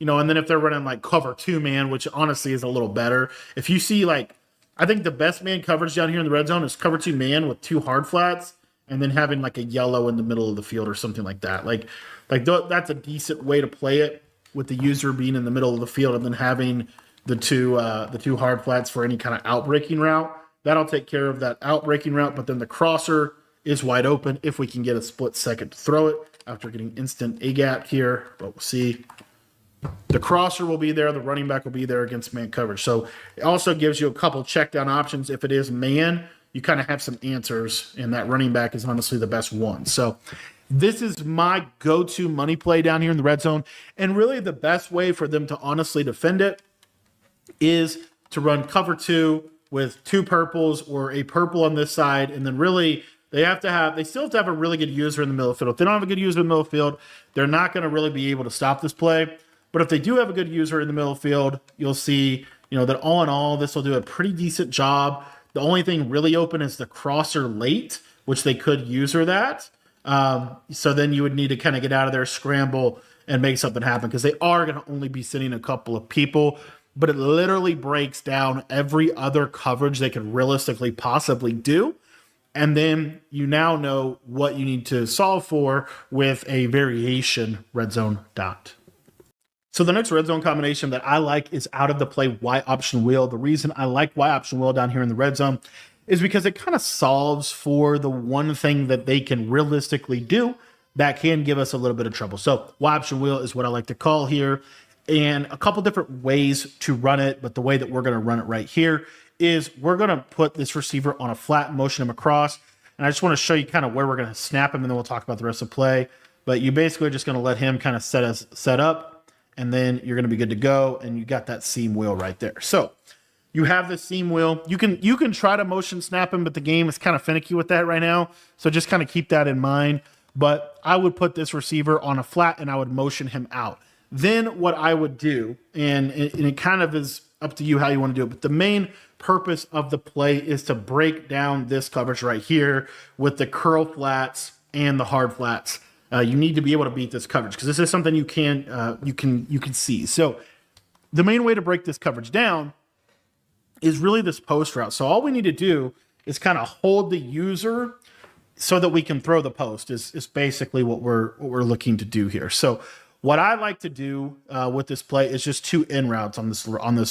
And then if they're running like cover 2 man, which honestly is a little better. If you see I think the best man coverage down here in the red zone is cover 2 man with 2 hard flats, and then having like a yellow in the middle of the field or something like that. That's a decent way to play it, with the user being in the middle of the field and then having the two hard flats for any kind of outbreaking route. That'll take care of that outbreaking route, but then the crosser is wide open if we can get a split second to throw it after getting instant A gap here. But we'll see. The crosser will be there. The running back will be there against man coverage. So it also gives you a couple check down options. If it is man, you kind of have some answers, and that running back is honestly the best one. So this is my go-to money play down here in the red zone. And really the best way for them to honestly defend it is to run cover 2 with 2 purples or a purple on this side. And then really they still have to have a really good user in the middle of the field. If they don't have a good user in the middle of the field, they're not going to really be able to stop this play. But if they do have a good user in the middle of the field, you'll see, that all in all, this will do a pretty decent job. The only thing really open is the crosser late, which they could user that. So then you would need to kind of get out of there, scramble, and make something happen, because they are going to only be sending a couple of people. But it literally breaks down every other coverage they could realistically possibly do. And then you now know what you need to solve for with a variation red zone dot. So the next red zone combination that I like is out of the play Y option wheel. The reason I like Y option wheel down here in the red zone is because it kind of solves for the one thing that they can realistically do that can give us a little bit of trouble. So Y option wheel is what I like to call here, and a couple different ways to run it. But the way that we're going to run it right here is we're going to put this receiver on a flat, motion him across. And I just want to show you kind of where we're going to snap him, and then we'll talk about the rest of the play. But you basically are just going to let him kind of set up, and then you're going to be good to go. And you got that seam wheel right there. So you have the seam wheel. You can try to motion snap him, but the game is kind of finicky with that right now. So just kind of keep that in mind. But I would put this receiver on a flat, and I would motion him out. Then what I would do, and it kind of is up to you how you want to do it, but the main purpose of the play is to break down this coverage right here with the curl flats and the hard flats. You need to be able to beat this coverage, because this is something you can see. So the main way to break this coverage down is really this post route. So all we need to do is kind of hold the user so that we can throw the post is basically what we're looking to do here. So what I like to do with this play is just 2 in routes on this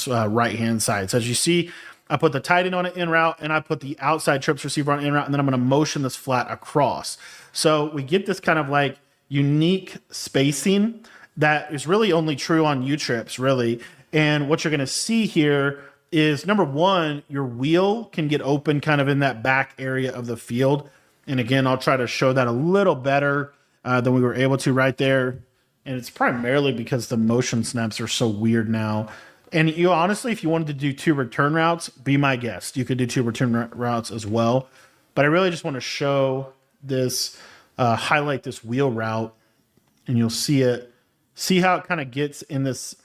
right hand side. So as you see, I put the tight end on an in route, and I put the outside trips receiver on an in route, and then I'm going to motion this flat across. So we get this kind of like unique spacing that is really only true on U trips, really. And what you're going to see here is, number one, your wheel can get open kind of in that back area of the field. And again, I'll try to show that a little better than we were able to right there. And it's primarily because the motion snaps are so weird now. And you honestly, if you wanted to do 2 return routes, be my guest. You could do 2 return routes as well. But I really just want to show this, highlight this wheel route, and you'll see it. See how it kind of gets in this.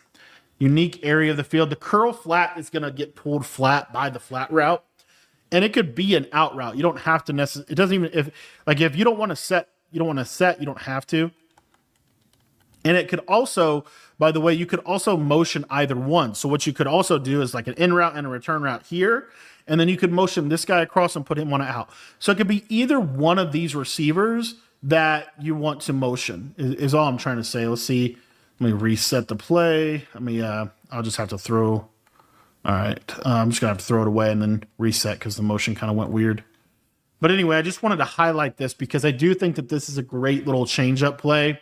unique area of the field. The curl flat is going to get pulled flat by the flat route, and it could be an out route. You don't have to necessarily, it doesn't even, if you don't want to set, you don't have to. And it could also, by the way, you could also motion either one. So what you could also do is like an in route and a return route here. And then you could motion this guy across and put him on an out. So it could be either one of these receivers that you want to motion is all I'm trying to say. Let's see. Let me reset the play. I'll just have to throw. All right. I'm just going to have to throw it away and then reset because the motion kind of went weird. But anyway, I just wanted to highlight this because I do think that this is a great little change-up play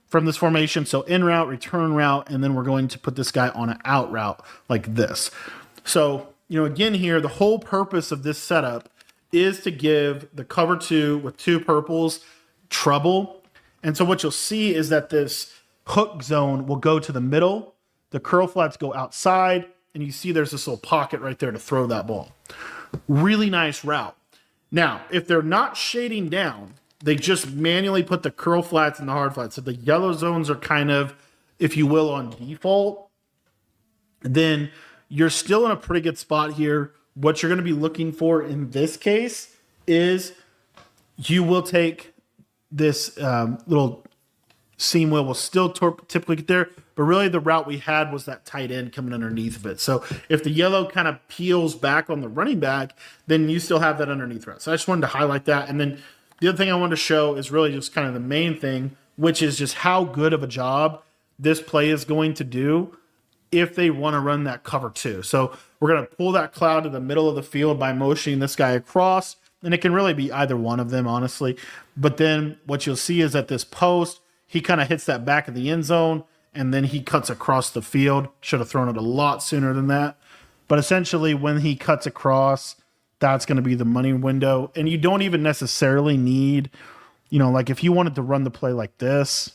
from this formation. So in route, return route, and then we're going to put this guy on an out route like this. So, again here, the whole purpose of this setup is to give the cover 2 with 2 purples trouble. And so what you'll see is that this hook zone will go to the middle, the curl flats go outside, and you see there's this little pocket right there to throw that ball. Really nice route. Now, if they're not shading down, they just manually put the curl flats and the hard flats. So the yellow zones are kind of, if you will, on default. Then you're still in a pretty good spot here. What you're going to be looking for in this case is you will take this little seam wheel will still typically get there, but really the route we had was that tight end coming underneath of it. So if the yellow kind of peels back on the running back, then you still have that underneath route. So I just wanted to highlight that. And then the other thing I wanted to show is really just kind of the main thing, which is just how good of a job this play is going to do if they want to run that cover 2. So we're going to pull that cloud to the middle of the field by motioning this guy across, and it can really be either one of them, honestly. But then what you'll see is at this post, he kind of hits that back of the end zone, and then he cuts across the field. Should have thrown it a lot sooner than that. But essentially, when he cuts across, that's going to be the money window. And you don't even necessarily need, like if you wanted to run the play like this,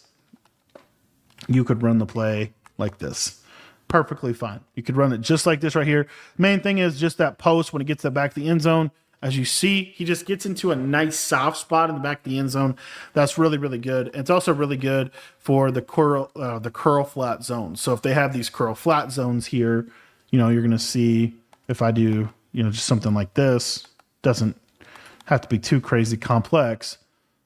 you could run the play like this. Perfectly fine. You could run it just like this right here. Main thing is just that post when it gets to the back of the end zone. As you see, he just gets into a nice soft spot in the back of the end zone. That's really, really good. It's also really good for the curl flat zone. So if they have these curl flat zones here, you're going to see if I do, just something like this, doesn't have to be too crazy complex,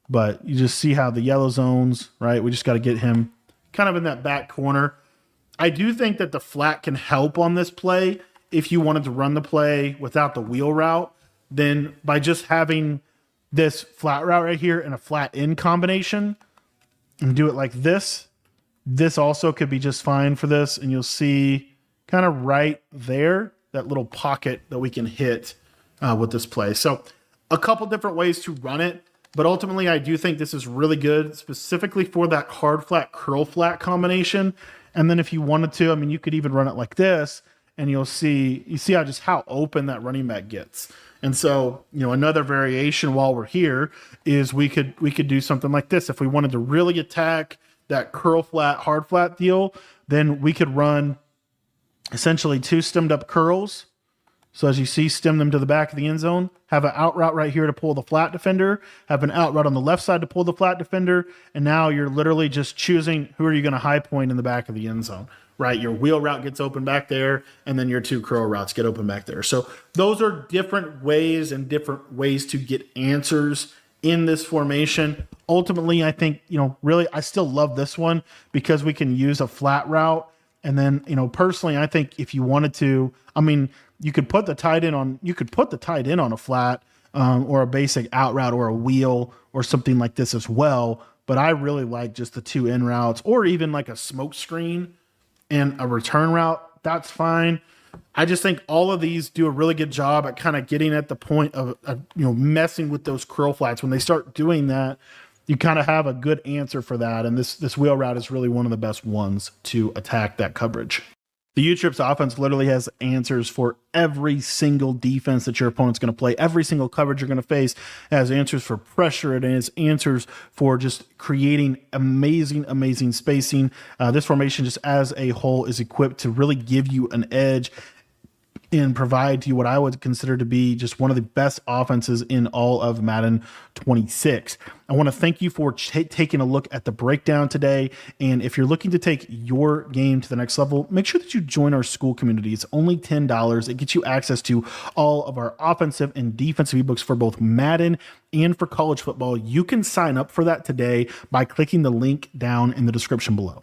but you just see how the yellow zones, right? We just got to get him kind of in that back corner. I do think that the flat can help on this play if you wanted to run the play without the wheel route. Then by just having this flat route right here and a flat in combination and do it like this, this also could be just fine for this. And you'll see kind of right there, that little pocket that we can hit with this play. So a couple different ways to run it, but ultimately I do think this is really good specifically for that hard flat curl flat combination. And then if you wanted to, you could even run it like this and you see how open that running back gets. And so, another variation while we're here is we could do something like this. If we wanted to really attack that curl flat, hard flat deal, then we could run essentially 2 stemmed up curls. So as you see, stem them to the back of the end zone, have an out route right here to pull the flat defender, have an out route on the left side to pull the flat defender, and now you're literally just choosing who are you going to high point in the back of the end zone. Right, your wheel route gets open back there, and then your 2 curl routes get open back there. So those are different ways to get answers in this formation. Ultimately, I think, really, I still love this one because we can use a flat route. And then, personally, I think if you wanted to, you could put the tight end on a flat or a basic out route or a wheel or something like this as well. But I really like just the 2 in routes or even like a smoke screen and a return route. That's fine. I just think all of these do a really good job at kind of getting at the point of messing with those curl flats. When they start doing that, you kind of have a good answer for that. And this wheel route is really one of the best ones to attack that coverage. The U-Trips offense literally has answers for every single defense that your opponent's going to play. Every single coverage you're going to face. It has answers for pressure. It has answers for just creating amazing spacing. This formation just as a whole is equipped to really give you an edge and provide to you what I would consider to be just one of the best offenses in all of Madden 26. I want to thank you for taking a look at the breakdown today. And if you're looking to take your game to the next level, make sure that you join our school community. It's only $10. It gets you access to all of our offensive and defensive ebooks for both Madden and for college football. You can sign up for that today by clicking the link down in the description below.